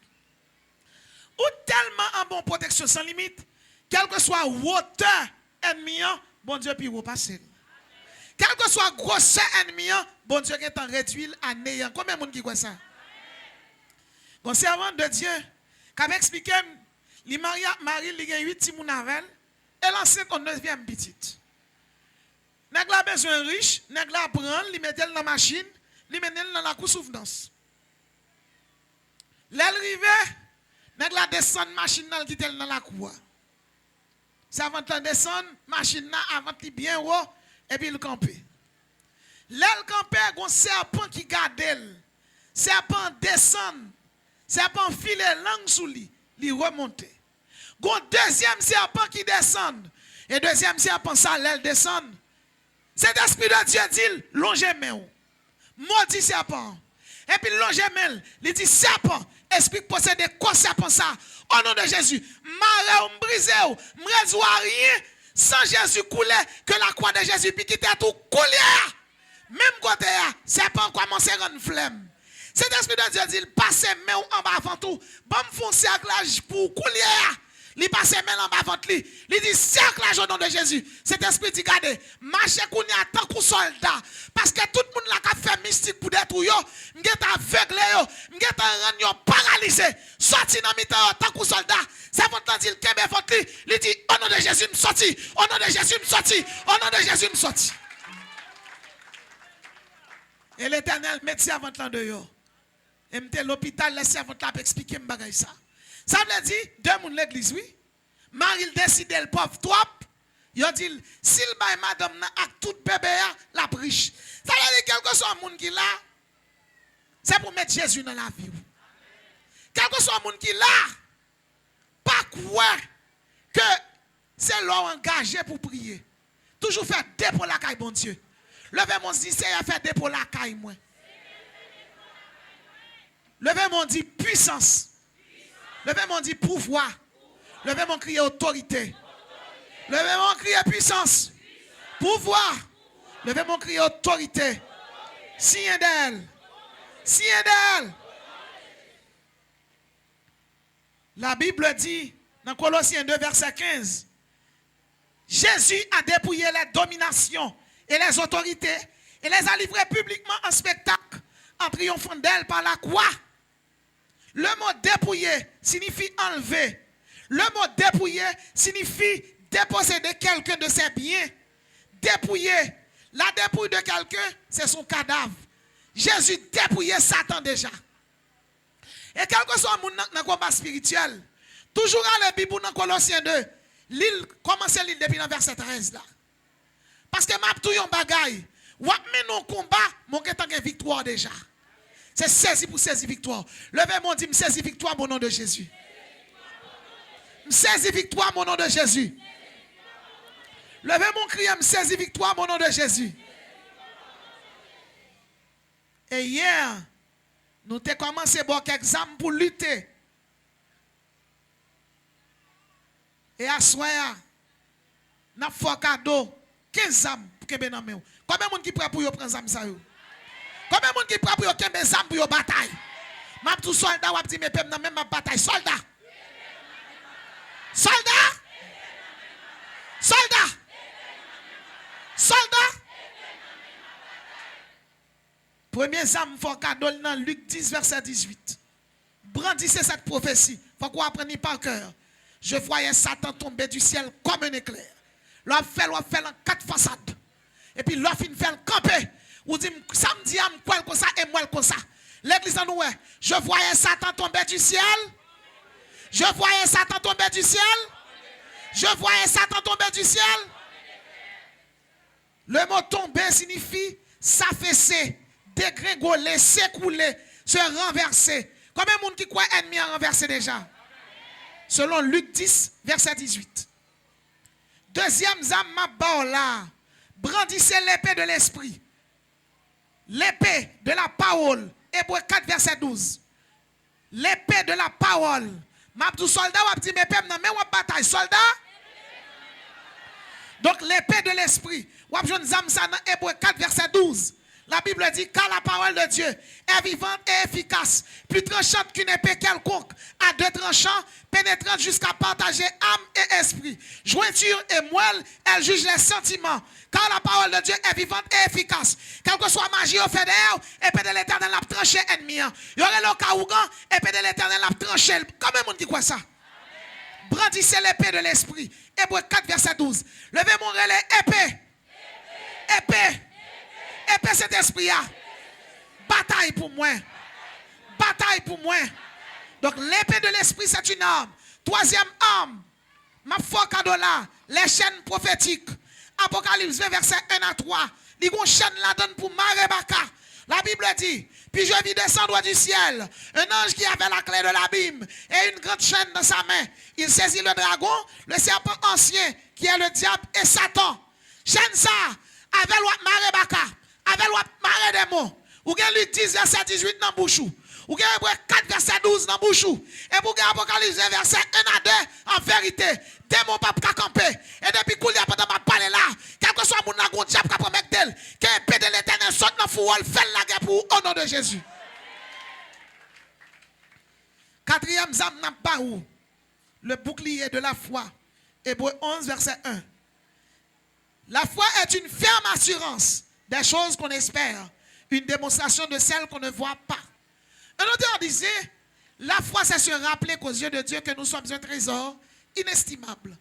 Ou tellement en bonne protection sans limite, quel que soit hauteur ennemi, bon Dieu puis repasser. Quel que soit grosseur ennemi, bon Dieu est en réduit à néant. Combien de monde qui croit ça? Bon servant de Dieu, qui avait expliqué, Marie, il a 8 petits mounavel, elle enceinte en 9e petite. Nèg la besoin riche, nèg la prend, li mette dans la machine, li mette dans la cour souvenance. L'arrivée, nèg la descend machine dans quitter dans la cour. C'est avant de descendre machine avant de bien haut et puis le camper. L'elle camper gon serpent qui garde elle. Serpent descend. Serpent file langue sous lui, li remonte. Gon deuxième serpent qui descend. Et deuxième serpent ça l'aile descend. Cet esprit de Dieu dit longez main. Maudit serpent. Et puis longez main, il dit serpent, esprit possède quoi serpent ça. Au nom de Jésus, marre ou brisé ou, m'résout rien sans Jésus couler que la croix de Jésus puis quitter tout couler. Même côté serpent commence à rendre flemme. Cet esprit de Dieu dit, il passe main en bas avant tout. Bon, font cerclage pour couler. Il passe main en bas avant tout. Il dit, cerclage au nom de Jésus. Cet esprit dit, regardez, marchez qu'on y a tant que soldat. Parce que tout le monde là qui fait mystique pour détruire, m'gèt aveugle yo, m'gèt rendre paralysé. Sorti dans mi-temps tant que soldat. Ça va te dire, kembe font il dit, au nom de Jésus, me sorti. Au nom de Jésus, me sorti. Au nom de Jésus, me sorti. Et l'Éternel met avant l'an de yo. Et m'te l'hôpital, laissez avant là pour expliquer m'bagay ça. Ça veut dire, deux moun l'église, oui. Marie décide le pauvre trop. Il dit, s'il baille madame avec tout bébé, la riche. Ça veut dire, quel que soit le monde qui là, c'est pour mettre Jésus dans la vie. Quel que soit le monde qui là, pas quoi que c'est l'homme engagé pour prier. Toujours faire dépôt la caille, bon Dieu. Levez mon dit, c'est faire dépôt la caille, moi. Levez mon dit puissance. Levez mon dit pouvoir. Levez mon crier autorité. Levez mon crier puissance. Pouvoir. Levez mon crier autorité. Signe d'elle. Signe d'elle. La Bible dit dans Colossiens 2, verset 15, Jésus a dépouillé les dominations et les autorités et les a livrées publiquement en spectacle en triomphant d'elle par la croix. Le mot dépouiller signifie enlever. Le mot dépouiller signifie déposséder quelqu'un de ses biens. Dépouiller. La dépouille de quelqu'un, c'est son cadavre. Jésus dépouillait Satan déjà. Et quel que soit le monde dans le combat spirituel, toujours à la Bible dans Colossiens 2, l'île commence l'île depuis le verset 13 là. Parce que m'a tout yon bagay, ou men non combat, mon getan gen victoire déjà. C'est saisi pour saisir victoire. Levez mon dit, me saisi victoire au nom de Jésus. Me saisi victoire au nom de Jésus. Levez mon cri, me saisi victoire au nom de Jésus. Et hier, nous avons commencé à boire quelques examens pour lutter. Et à soir, nous avons fait un cadeau, 15 âmes pour que nous ayons. Combien de gens qui prêt pour prendre ça? Combien de gens qui prêt pour prendre des âmes pour bataille? Je dis soldat, je dis, mais je ne même pas bataille. Soldat! Soldat! Soldat! Soldat! Premier âme, il faut cadeau dans Luc 10, verset 18. Brandissez cette prophétie. Il faut qu'on apprenne par cœur. Je voyais Satan tomber du ciel comme un éclair. L'on fait en 4 façades. Et puis l'on fait camper. Ou dit, samedi, quoi comme ça et moi comme ça. L'église en nous, je voyais Satan tomber du ciel. Je voyais Satan tomber du ciel. Je voyais Satan tomber du ciel. Le mot tomber signifie s'affaisser, dégringoler, s'écouler, se renverser. Combien de monde qui croit ennemi a renversé déjà? Selon Luc 10, verset 18. Deuxième âme là. Brandissez l'épée de l'esprit. L'épée de la parole. Hébreux 4, verset 12. L'épée de la parole. Mabdou soldat, ou dit, mais bataille, soldat. Donc l'épée de l'esprit. Ou abjoun zam sa dans Hébreux 4, verset 12. La Bible dit, car la parole de Dieu est vivante et efficace, plus tranchante qu'une épée quelconque, à 2 tranchants, pénétrante jusqu'à partager âme et esprit. Jointure et moelle, elle juge les sentiments. Car la parole de Dieu est vivante et efficace. Quelle que soit magie au fait d'ailleurs, épée de l'éternel a tranché ennemi. Il y aurait le caougan, épée de l'éternel a tranché. Combien de monde qui croit ça? Brandissez l'épée de l'esprit. Hébreux 4, verset 12. Levez mon relais, épée. Épée. Épée cet esprit. Bataille pour moi. Bataille pour moi. Donc l'épée de l'esprit, c'est une arme. Troisième arme. Ma foi cadeau là. Les chaînes prophétiques. Apocalypse 20, verset 1 à 3. Il y a une chaîne là-dedans pour Marebaka. La Bible dit, puis je vis descendre du ciel un ange qui avait la clé de l'abîme et une grande chaîne dans sa main. Il saisit le dragon, le serpent ancien, qui est le diable et Satan. Chaîne ça, avec l'ouat Marebaka, avec l'ouat Mare des mots. Ou bien Luc 10, verset 18 dans Bouchou. Ou bien Hébreux 4, verset 12 dans Bouchou. Et pour Apocalypse 20, verset 1 à 2, en vérité, démon pas camper. Et depuis qu'il y a pas de parler là, quel que soit mon agon diable qui promet d'elle, que l'épée de l'éternel saute dans le fourreau, fait la guerre pour au nom de Jésus. Quatrième zam n'a pas où le bouclier de la foi. Hébreux 11, verset 1. La foi est une ferme assurance des choses qu'on espère, une démonstration de celles qu'on ne voit pas. Un auteur disait, la foi c'est se rappeler qu'aux yeux de Dieu que nous sommes un trésor inestimable.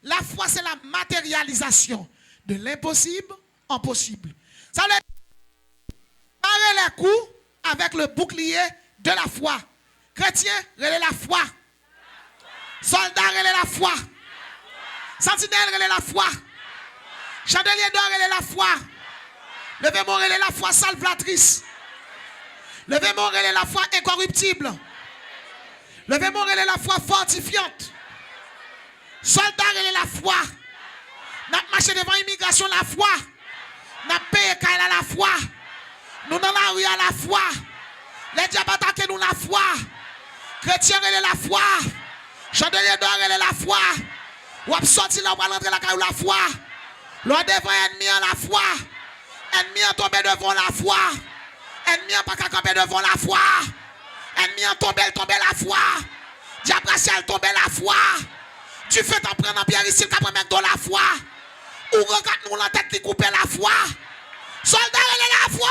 La foi c'est la matérialisation de l'impossible en possible. Ça veut dire, les coups avec le bouclier de la foi. Chrétien, relais la foi. Soldat, relais la foi. Sentinelle, relais la foi. Chandelier d'or, relais la foi. Levez-moi, relais la foi salvatrice. Levez-moi, relais la foi incorruptible. Levez-moi, relais la foi fortifiante. Soldat, relais la foi. N'a marché devant l'immigration, la foi. N'a payé à la foi. Nous dans la rue à la foi. Les diables attaquent nous la foi. Chrétien, relais la foi. Chandelier d'or, relais la foi. Ou ap sorti là, ou va rentrer la caille la foi. L'on devant ennemi en la foi. Ennemi en tombé devant la foi. Ennemi en pas camper devant la foi. Ennemi en tombé la foi. Diable racial tombé la foi. Tu fais t'en prendre en pierre ici, le capre mettre dans la foi. Ou regarde nous la tête qui coupe la foi. Soldat, elle est la foi.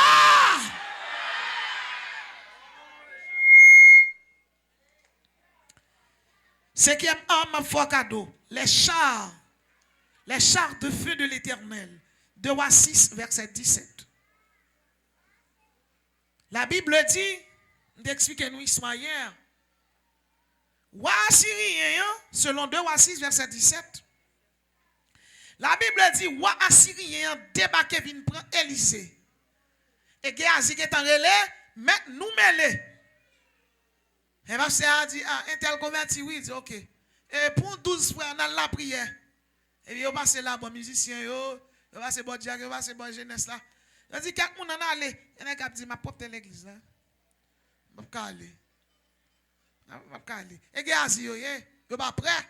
Cinquième arme, foi cadeau. Les chars de feu de l'Éternel. 2 Rois 6, verset 17. La Bible dit, d'expliquer-nous hier, roi assyrien, selon 2 Rois 6, verset 17. La Bible dit, roi assyrien débarqué vient prendre Élysée. Et Géasi qui est en relais, mais nous mêlés. Et pasteur a dit, ah, un tel converti, oui, il dit, ok. Et pour 12 frères, on a la prière. Et puis, on passe là, bon musicien, on passe bon diacre, on passe bon jeunesse là. On dit, quelqu'un en a allé. Il y en a qui dit, ma propre l'église là. Je ne vais pas aller. Je ne vais pas aller. Et Géasi, yo, yo pas prêt.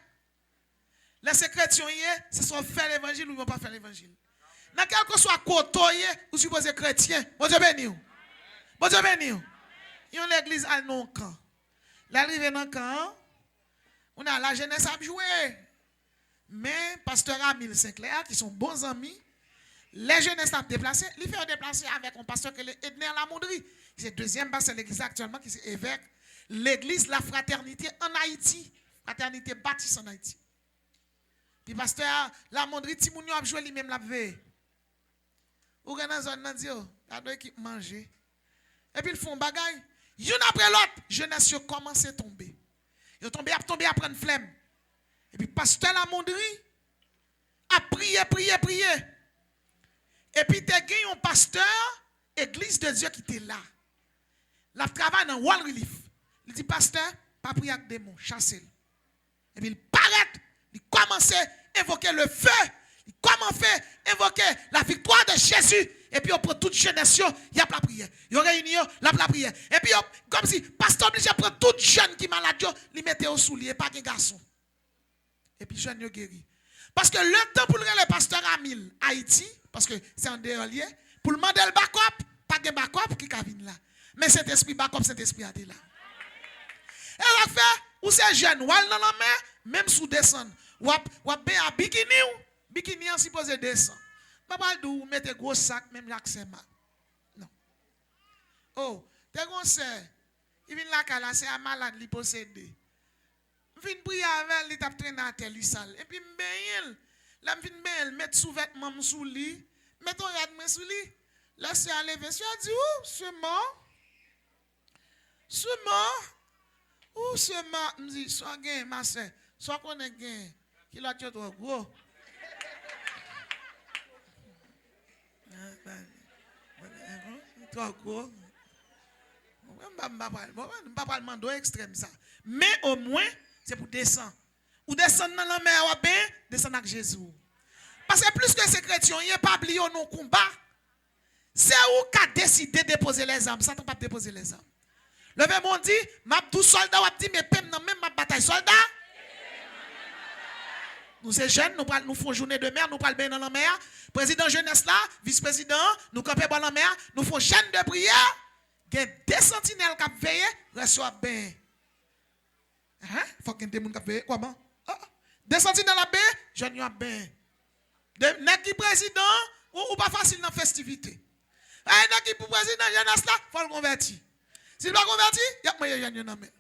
Les chrétiens, ce sont faire l'évangile ou ils ne vont pas faire l'évangile. Dans quel que soit côté, vous supposez chrétien. Bon Dieu béni. Bon Dieu béni. Il y a l'église à non camp. L'arrivée dans le camp, on a la jeunesse à jouer. Mais pasteur Amil Sinclair, qui sont bons amis, les jeunesses ont déplacé. Il fait déplacer avec un pasteur qui est Edner Lamonderie. C'est le deuxième pasteur de l'église actuellement qui est évêque. L'église La Fraternité en Haïti. Fraternité bâtisse en Haïti. Puis pasteur Lamonderie, Timounio a joué lui-même la veille. Ou dans la zone, il a équipe manger. Et puis ils font bagaille. Une après l'autre, jeunesse commence à tomber. Ils tombent à prendre flemme. Et puis pasteur Lamonderie a prié. Et puis tu as gagné un pasteur, église de Dieu qui était là. La travaille dans Wall Relief. Il dit, pasteur, pas prier avec des mots, chassez-le. Et puis il paraît, il commence à invoquer le feu. Il commence à invoquer la victoire de Jésus. Et puis on prend toute jeunesse, il y a la prière. Il y a réunion, la prière. Et puis comme si pasteur obligé prend toute jeune qui est malade, il mettait au soulier, pas de garçon. Et puis jeune yo guéri. Parce que le temps pour le pasteur Amil Haïti, parce que c'est un dehors lié, pour le demander le backup, pas de backup qui vient là. Mais cet esprit backup, cet esprit a été là. Et on a fait, ou c'est jeune, ou dans la mer, même sous descendre, ou bien à bikini en supposé descendre. Papa dou mettez gros sac même l'accès ma. Non. Oh, t'es conseil. Il vient là kala c'est un malade li possédé. Vinn prier avec li t'a traîner à terre li sale. Et puis m'beyel. Là m'vinn bel mettre sous vêtement sous lit. Mettons yad moi sous lit. Là c'est à lever. Je dit ou c'est mort. C'est mort. Ou c'est mort. M'di soit gain ma sœur. Soit qu'on est gain. Qui l'a tué trop gros. Trop gros. Je ne vais pas demander extrême ça. Mais au moins, c'est pour descendre. Ou descendre dans la mer, ou bien descendre avec Jésus. Parce que plus que ces chrétiens, il n'y a pas oublié nos combats. C'est où qu'a décidé de déposer les armes. Ça ne pas déposer les armes. Le même on dit, m'a 12 soldats, ou dit, mais pem dans même ma bataille. Soldats? Nous sommes jeunes, nous faisons journée de mer, nous parlons bien dans la mer. Président jeunesse là, vice-président, nous campons dans la mer, nous faisons chaîne de prière. Il y a des sentinelles qui veillent, reçoivent bien. Il faut qu'il y ait des gens qui veillent. Comment? Des sentinelles à bien, jeunes à bien. N'est-ce qui président, ou pas facile dans la festivité. N'est-ce qui président jeunesse là, il faut le convertir. S'il ne pas converti, il y a moyen de gagner dans la mer.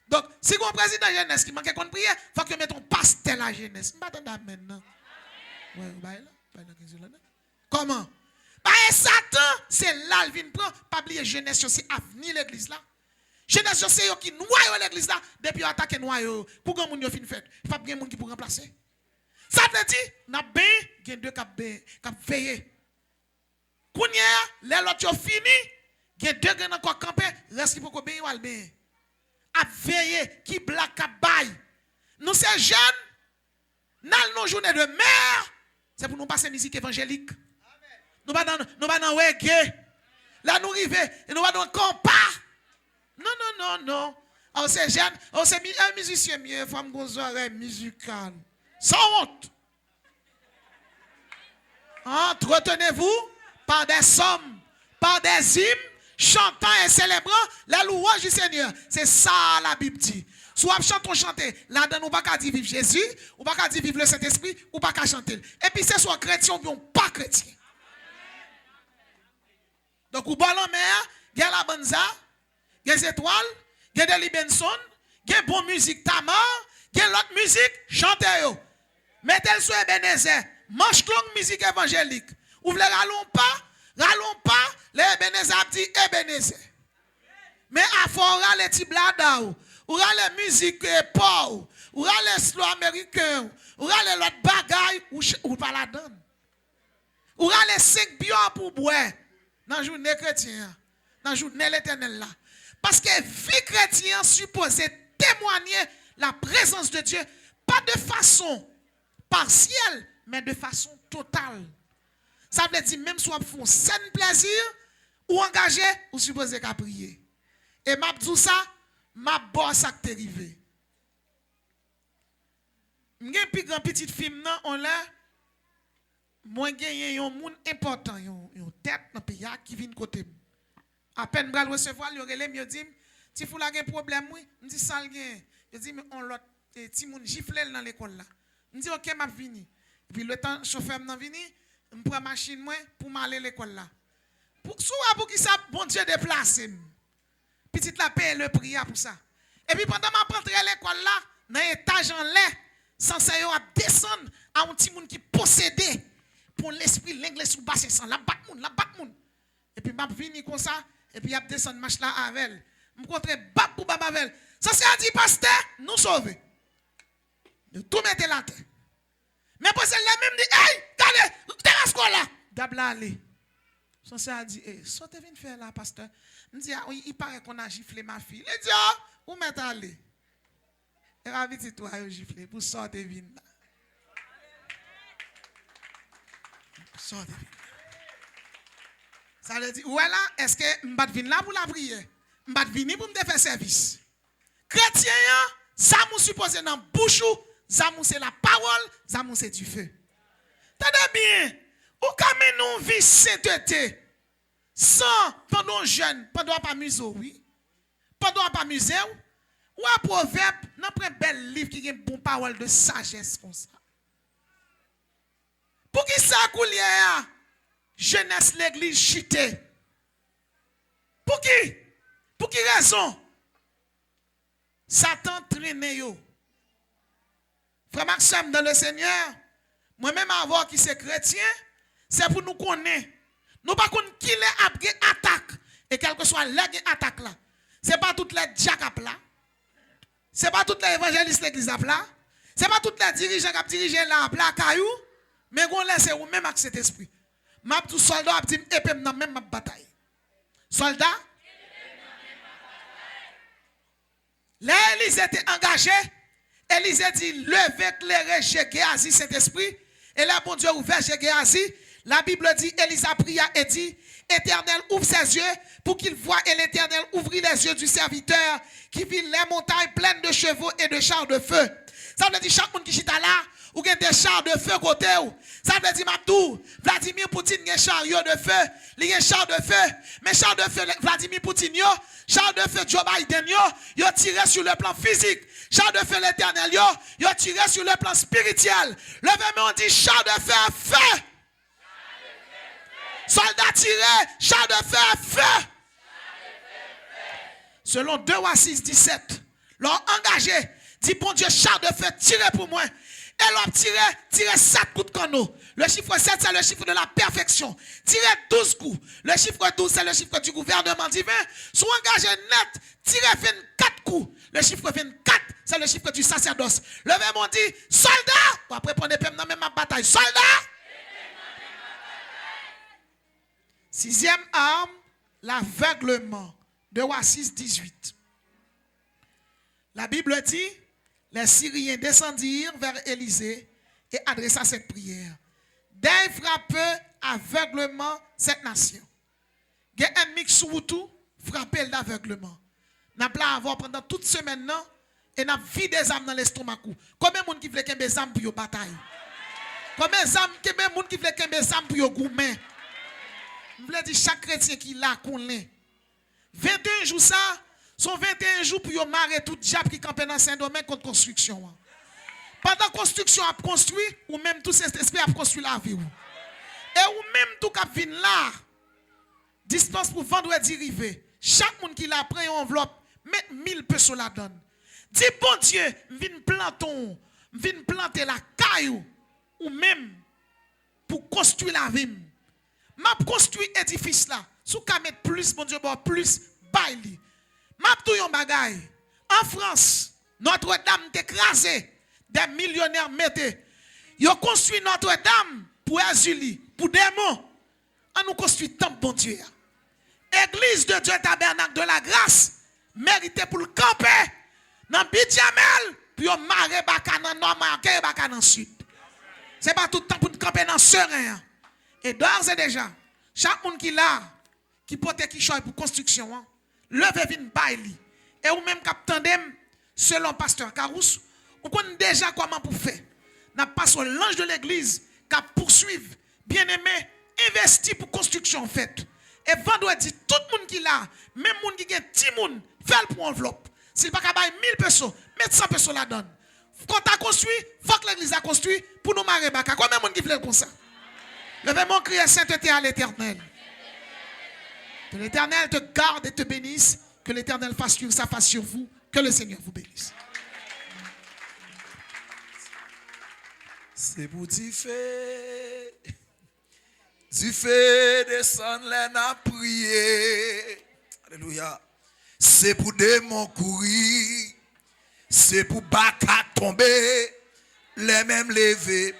Donc, si vous avez un président jeunesse qui manque de prière, il faut que vous mettez un pastel à jeunesse. Je ne vais pas attendre maintenant. Oui, comment? Bah, Satan, c'est là qu'il vient prendre. Pas oublier jeunesse, c'est avenir l'église là. Jeunesse, c'est eux qui noient l'église là. Depuis attaquer noyau, pour que moun yo fin fait. Il faut pas moun qui pour remplacer. Ça te dit, n'a bien, il y a deux qui veillent. Kounya, les l'autre fini, il y a deux qui encore campé, reste qui pour bien ou al bien. A veiller, qui black à bail. Nous c'est jeunes, dans nos journées de mer, c'est pour nous passer musique évangélique. Nous pas dans reggae. Là nous arrivons, et nous pas dans compas. Non. On c'est jeune, on c'est un musicien mieux, femme gonzoire musicale. Sans honte. Entretenez-vous par des sommes, par des hymnes, chantant et célébrant la louange du Seigneur. C'est ça la Bible dit. Soit chantons chanter, là-dedans, nous pas qu'à dire vivre Jésus, ou pas qu'à dire vivre le Saint-Esprit, ou pas qu'à chanter. Et puis c'est soit chrétien ou pas chrétien. Donc, ou bon en mer, il y a la banza, il y a les étoiles, il y a des Libenson, il y a bonne musique tamar, il y a l'autre musique, chantez-yo. Mettez-le sur Ebenezer, manche longue musique évangélique. Ou vous ne rallons pas, les Ebenezer dit Ebenezer. Mais à fort, les petits bladao, ou les musiques pop, ou les slow américains, ou les l'autre bagaille, ou pas la donne. Ou les 5 bions pour boire, dans la journée chrétienne, dans la journée l'éternel là. Parce que vie chrétienne supposée témoigner la présence de Dieu, pas de façon partielle, mais de façon totale. Ça veut dire, même si on fait un sain plaisir, ou engagé, ou supposé qu'à prier. Et m'a dit ça, m'a bosse à t'arriver. M'gen plus grand petite film nan on là. Moi gagné un monde important, une tête dans pays qui vient côté. À peine bral recevoir, il relève me dit, "Ti fou la gen problème oui?" Me dit ça gen. Je dis mais on l'autre ti moun gifle dans l'école là. Me dit OK m'a vini. Puis le temps chauffeur m'nan vini, me prend machine moi pour m'aller l'école là. Pour qui ça bon Dieu déplacer. Petite la paye le prix pour ça. Et puis pendant m'a rentrer l'école là, dans étage en l'air, sans yo a descendre à un petit monde qui possédait pour l'esprit l'anglais sous bassin sans la bat moun. Et puis m'a vini comme ça et puis a descendre marche là avec. Me rencontrer bab pour bab avec. Ça c'est a dit pasteur, nous sauver. De tout mettre la terre. Mais pour celle-là même dit hey, regardez, terrasse quoi là. Dabla aller. Ça c'est a dit ça te vient faire là pasteur. Me dit oui, il paraît qu'on a giflé ma fille. Il dit où mettre aller. Et ravi toi yo giflé pour sortir vin là. Sortir. Ça veut dire voilà, est-ce que m'bat vin là pour la prière? M'bat vini pour me faire service. Chrétien ça nous supposé dans bouche ça c'est la parole, ça c'est du feu. Tenez bien, ou comme nous vie sainteté sans pendant jeune, pendant pas musée oui. Pendant pas musée ou un proverbe, n'a pas un bel livre qui a une bonne parole de sagesse comme ça. Pour qui ça coulier jeunesse l'église chité? Pour qui? Pour qui raison? Satan traîne yo. Frère Maxime dans le Seigneur, moi-même avant qui c'est chrétien, c'est pour nous connaître. Nous pas connaître qui les attaque et quelle que soit l'attaque là. C'est pas toutes les diacres là. C'est pas toutes les évangélistes l'église là. C'est pas toutes les dirigeants qui dirigent là caillou, mais on laisse ou même avec cet esprit. M'a tout soldat a dit épée dans même bataille. Soldat l'Élise était engagé. Élise dit levez éclairez chez Géasi Saint-Esprit et là bon Dieu ouvert chez Géasi. La Bible dit Élise a prié et dit Éternel ouvre ses yeux pour qu'il voie et l'Éternel ouvrit les yeux du serviteur qui vit les montagnes pleines de chevaux et de chars de feu. Ça veut dire chaque monde qui chita là ou qui a des chars de feu côté ou. Ça veut dire Mabdou, Vladimir Poutine a un chariot de feu, il a un char de feu, mais char de feu Vladimir Poutine yo, char de feu Joe Biden yo tiré sur le plan physique. Char de feu l'Éternel yo tiré sur le plan spirituel. Levez-moi on dit char de feu à feu. Soldats tirés, char de feu à feu. Selon 2 Roi 6, 17, leur engagé dit bon Dieu, char de feu tiré pour moi. Et l'on tire 7 coups de canot. Le chiffre 7, c'est le chiffre de la perfection. Tirez 12 coups. Le chiffre 12, c'est le chiffre du gouvernement divin. Sous engagé net, tirez 24 coups. Le chiffre 24, c'est le chiffre du sacerdoce. Levez mon dit, soldat. Après, prenez dans même bataille. Soldat. Sixième arme, l'aveuglement. De Rois 6, 18. La Bible dit, les Syriens descendirent vers Élisée et adressa cette prière. Dès frappeur aveuglement cette nation. Il y a un ennemi sous tout, frappé d'aveuglement. N'a pas avoir pendant toute semaine non, et n'a vu des âmes dans l'estomac. Combien de monde qui veut qu'il y ait des âmes pour une bataille? Combien de monde qui veut qu'il y ait des âmes pour une gourmet? Je veux dire chaque chrétien qui l'a qu'on l'est. 21 jours ça, sont 21 jours pour marrer tout diable qui campe dans Saint-Domingue contre construction. Pendant que construction a construit, ou même tout cet esprit a construit la vie. Et ou même tout qui vient là, distance pour vendredi rivé. Chaque monde qui l'a pris une enveloppe, met 1000 pesos la donne. Dis bon Dieu, viens planter la caillou, ou même pour construire la vie. M'a construit édifice là. Sous qu'à mettre plus, bon Dieu, plus, baili. M'a tout yon bagay. En France, Notre-Dame t'écrasé. Des millionnaires mettaient. Ils ont construit Notre-Dame pour Azuli, pour démons. On nous construit tant bon Dieu. Église de Dieu tabernacle de la grâce, mérité pour le camper. Dans Bidjamel, puis on marre baka dans nord, marqué baka dans sud. C'est pas tout le temps pour nous camper dans serein. Et d'ores et déjà, chaque monde qui l'a, qui porte qui choisit pour construction, hein, levez vin baili. Et ou même captandem, selon pasteur Carous, on connaît déjà comment pour faire. N'a pas sur l'ange de l'église qui poursuivre, bien aimé, investi pour construction faite. Et vendredi, tout le monde qui l'a, même monde qui a 10 monde, fait pour enveloppe. S'il pas capable 1000 pesos, mettre 100 pesos la donne. Quand tu as construit, il faut que l'église a construit pour nous marrer baka. Combien de monde qui veut comme ça? Levez mon cri à sainteté à l'éternel. Que l'éternel te garde et te bénisse. Que l'éternel fasse sa face sur vous. Que le Seigneur vous bénisse. C'est pour du fait descendre les n'a prier. Alléluia. C'est pour démons courir. C'est pour baka tomber. Les mêmes lever.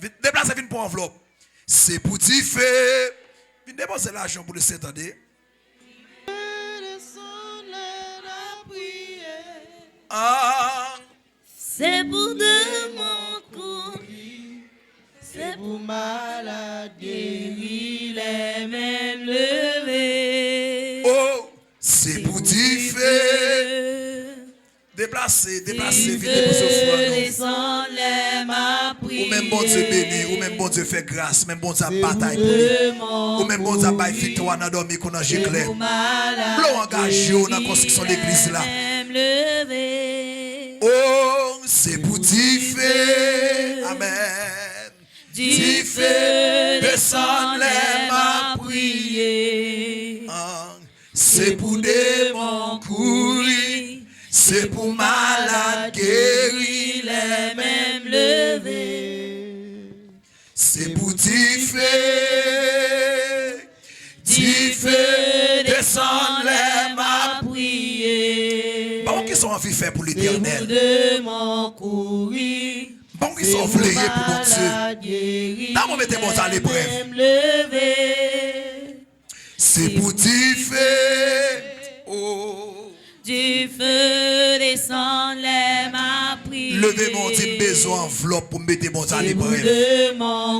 Déplacez vite pour enveloppe. C'est pour du fait. Vite déposer l'argent pour le s'entendre. Ah. C'est pour démons courir, c'est pour malades guérir, les mêmes levés. Oh, c'est pour du feu. Déplacer, vite déposer ou même bon Dieu béni, ou même bon Dieu fait grâce, même bon Dieu bataille pour lui. Ou même bon Dieu baille victoire dans dormir qu'on a giclé. L'on engage dans la construction de l'église là. Oh, c'est pour du feu. Amen. Du feu descend les mains prier. C'est pour démons courir. C'est pour malades guérir, les mêmes levés. C'est pour du feu descend les mains prier. Bon qui sont en vie fait pour l'éternel. Bon qui sont fléés pour mon Dieu. Dans mon mettez mon à l'épreuve. C'est pour du feu. Oh. Du feu descend les mains prières. Levez mon dit besoin enveloppe pour mettre mon à l'épreuve.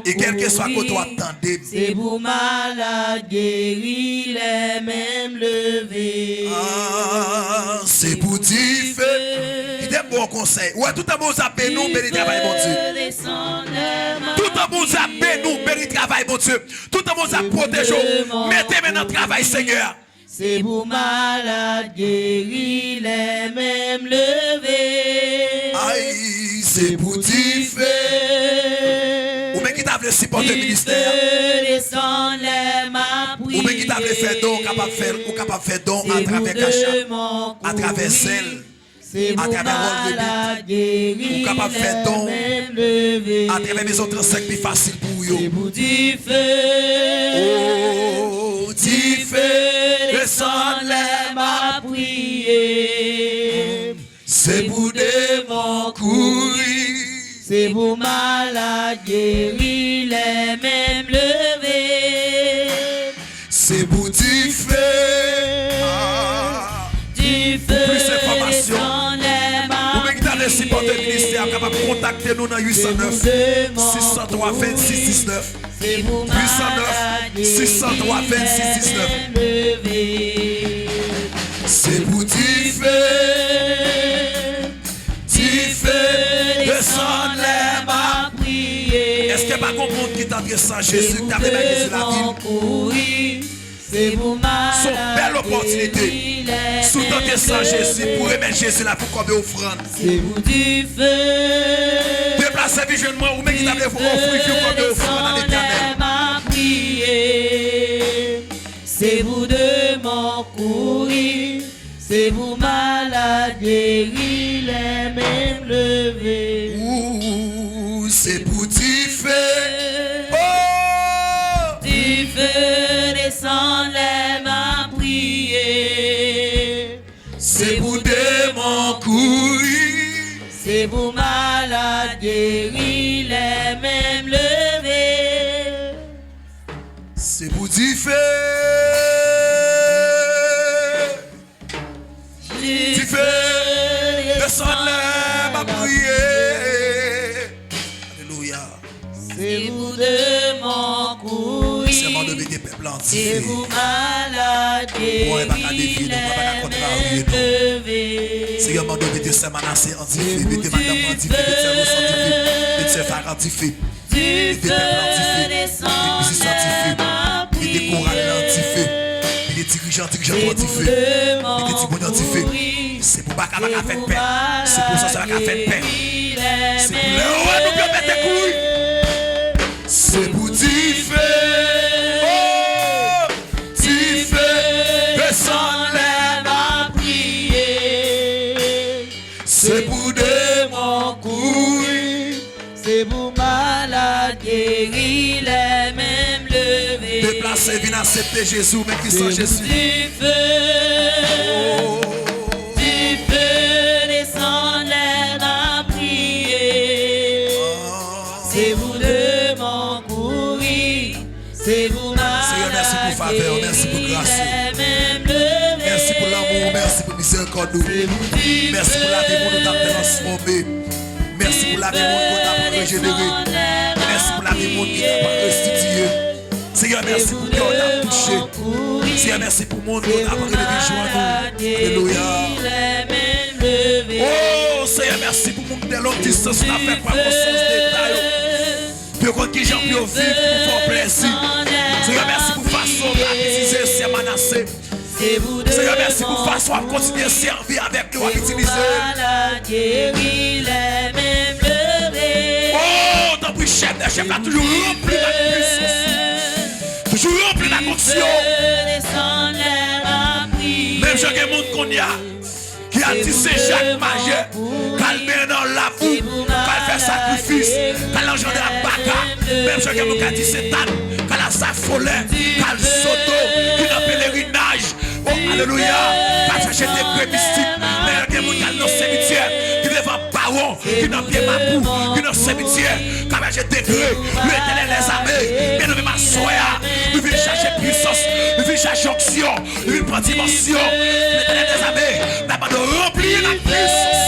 Et quel que soit que toi attendez. C'est pour malade guéri les mêmes levés. Ah, c'est pour du feu. Il est bon conseil. Ouais, tout le monde a nous, béni travail mon Dieu. Tout le monde a nous, béni travail mon Dieu. Tout le monde a protégé. Mettez maintenant travail Seigneur. C'est pour malades guéris, les mêmes levés. Aïe, c'est pour du feu. Ou bien qui t'a voulu supporter le ministère. Ou bien qui t'a voulu faire don, capable de faire don à travers Kacha, à travers celle. C'est à vous travers le malade guéri, Ou capable de faire don. même levé. À travers mes autres sacs plus facile pour C'est vous. vous du feu. Oh, du feu, descend les m'a prié. c'est pour démons courir. C'est vous malade guéri, les mêmes levés. C'est pour du feu. Du feu, Plus d'informations. descend les m'a Ou bien qui t'a laissé porter le ministère, capable de contacter nous dans 809 603 26 19. C'est vous 809 603 26 19. levé. C'est pour du feu. Du feu, descend les mains. Est-ce qu'il n'y a pas de monde qui t'adresse à Jésus, qui t'a réveillé sur la ville? C'est vous Son belle opportunité. Sous ton sang Jésus pour remettre Jésus là pour comme offrande. C'est vous du feu. Déplacez visuellement ou même qui t'a offrir comme offrande à l'éternel. C'est vous de mon courir. C'est vous malade guéri, les mêmes levés. Ouh, c'est pour du feu. Oh! Du feu descend les mains prier. C'est pour démons courir. C'est vous malade guéri, les mêmes levés. C'est pour du feu. Du feu descend les mains prier. Alléluia. C'est vous de mon courir. C'est mon devait des peuples C'est entiers. vous malade Ouais, pas qu'à guéri, défier, les non, pas qu'à contrarier, mêmes non. levés. Seigneur, mon devait de se menacer antifé, mettez madame antifé, mettez Ross antifé, mettez Farah antifé, Du mettez feu peuple antifé, descend mettez musiciens antifé, les mains mettez chorale antifé, mettez dirigeants antifé, mettez tibonnes antifé. C'est pour pas qu'à faire paix. C'est pour ça que ça va faire paix. C'est pour le roi nous bien mettre couilles. C'est pour du feu. Oh, du feu. Descend les mains prier. C'est pour démons couilles. C'est vous malade guéri, les mêmes levés. Déplacez, venez accepter Jésus, mais qui sont Jésus. Du feu. Oh. Du feu descend les mains prier. C'est vous de mon courir. C'est vous Seigneur, merci pour faveur, merci pour grâce. Merci pour l'amour, merci pour miséricorde. Merci pour la vie qu'on nous a transformé. Merci pour la vie qu'on nous a régénéré. Merci pour la vie qu'on nous a restitué. Seigneur, merci pour qui on a touché. Seigneur, merci pour mon monde après les joie nous. Alléluia. Oh, Seigneur, merci pour mon de longue distance qu'on a fait par conscience détail. De quoi qui j'en puis vivre pour faire plaisir. Seigneur, merci pour façon d'utiliser ces menacés. Seigneur, merci pour façon à continuer à servir avec nous, à utiliser. Oh, ton prix chef de chef a toujours rempli la puissance. Toujours rempli la fonction. Même j'ai un monde qu'on y a. Qui a tissé Jacques Majeur, calmer dans la boue, qu'elle fait sacrifice, qu'elle engendre la baka, même ceux qui ont tissé Tan, qu'elle a sa folie, qu'elle soto, qui a pèlerinage, oh alléluia, qu'elle cherche des prêts mystiques, mais il y a des gens qui ont dans le cimetière, qui devant Baron, qui n'ont pied Mabou, qui dans le cimetière, qui a cherché des degrés, l'éternel les armées, bien nous ma soya, nous venons chercher puissance, nous venons chercher onction, nous venons prendre dimension, l'éternel des armées, d'abord de remplir la puissance.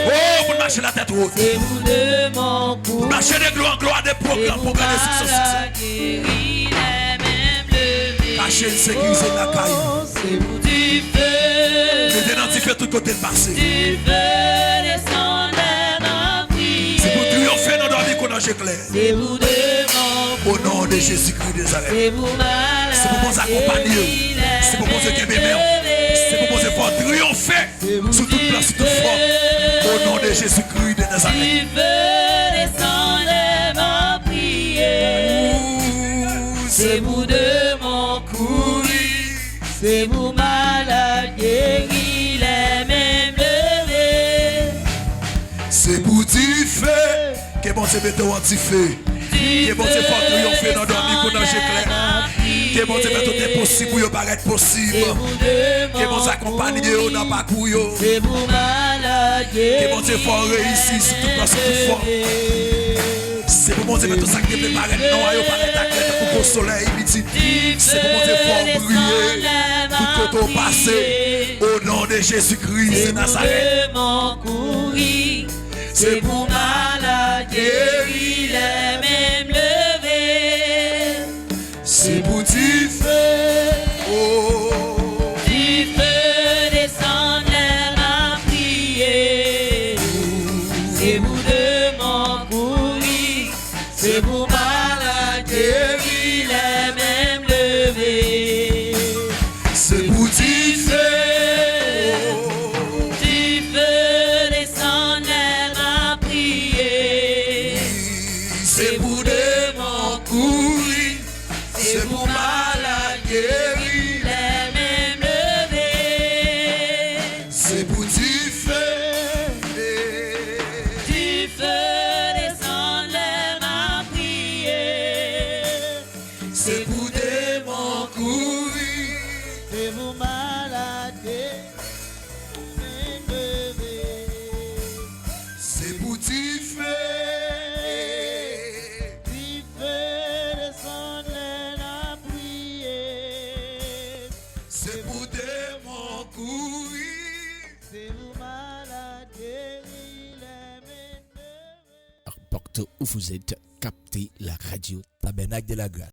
Oh, vous marchez la tête haute. Vous marchez de gloire en gloire, des programmes pour gagner succès. Cachez le sécuriser la caille. Mettez dans le feu tout côté de passé. C'est pour triompher dans notre vie qu'on a clair. Au nom de Jésus-Christ de Nazareth. C'est pour vous accompagner. C'est pour vous aimer. C'est pour vous faire triompher sur toute place, sur toute forme. Au nom de Jésus-Christ de Nazareth. C'est vous de mon courir. C'est vous malade guéri. petit feu. Que bon Dieu mette un petit feu. Que bon Dieu fasse tout yon fait dans dormir qu'on a clair. Que bon Dieu mette tout est possible pour yon paraître possible. Que bon Dieu accompagne yon dans parcours yon. Que bon Dieu fasse réussir sur toute façon toute forme. C'est pour mon Dieu mettre tout ça qui peut paraître noir, yon paraître à clair pour le soleil petit. C'est pour mon Dieu fasse briller tout côté passé. Au nom de Jésus-Christ de Nazareth. C'est pour malade guéri, les mêmes levés. C'est pour du feu. Oh. Du feu descend, l'air à prier. C'est pour de mon courir. C'est pour malade guéri, les mêmes levés. C'est pour du feu. Où vous êtes, captez la radio Tabernacle de la Grâce.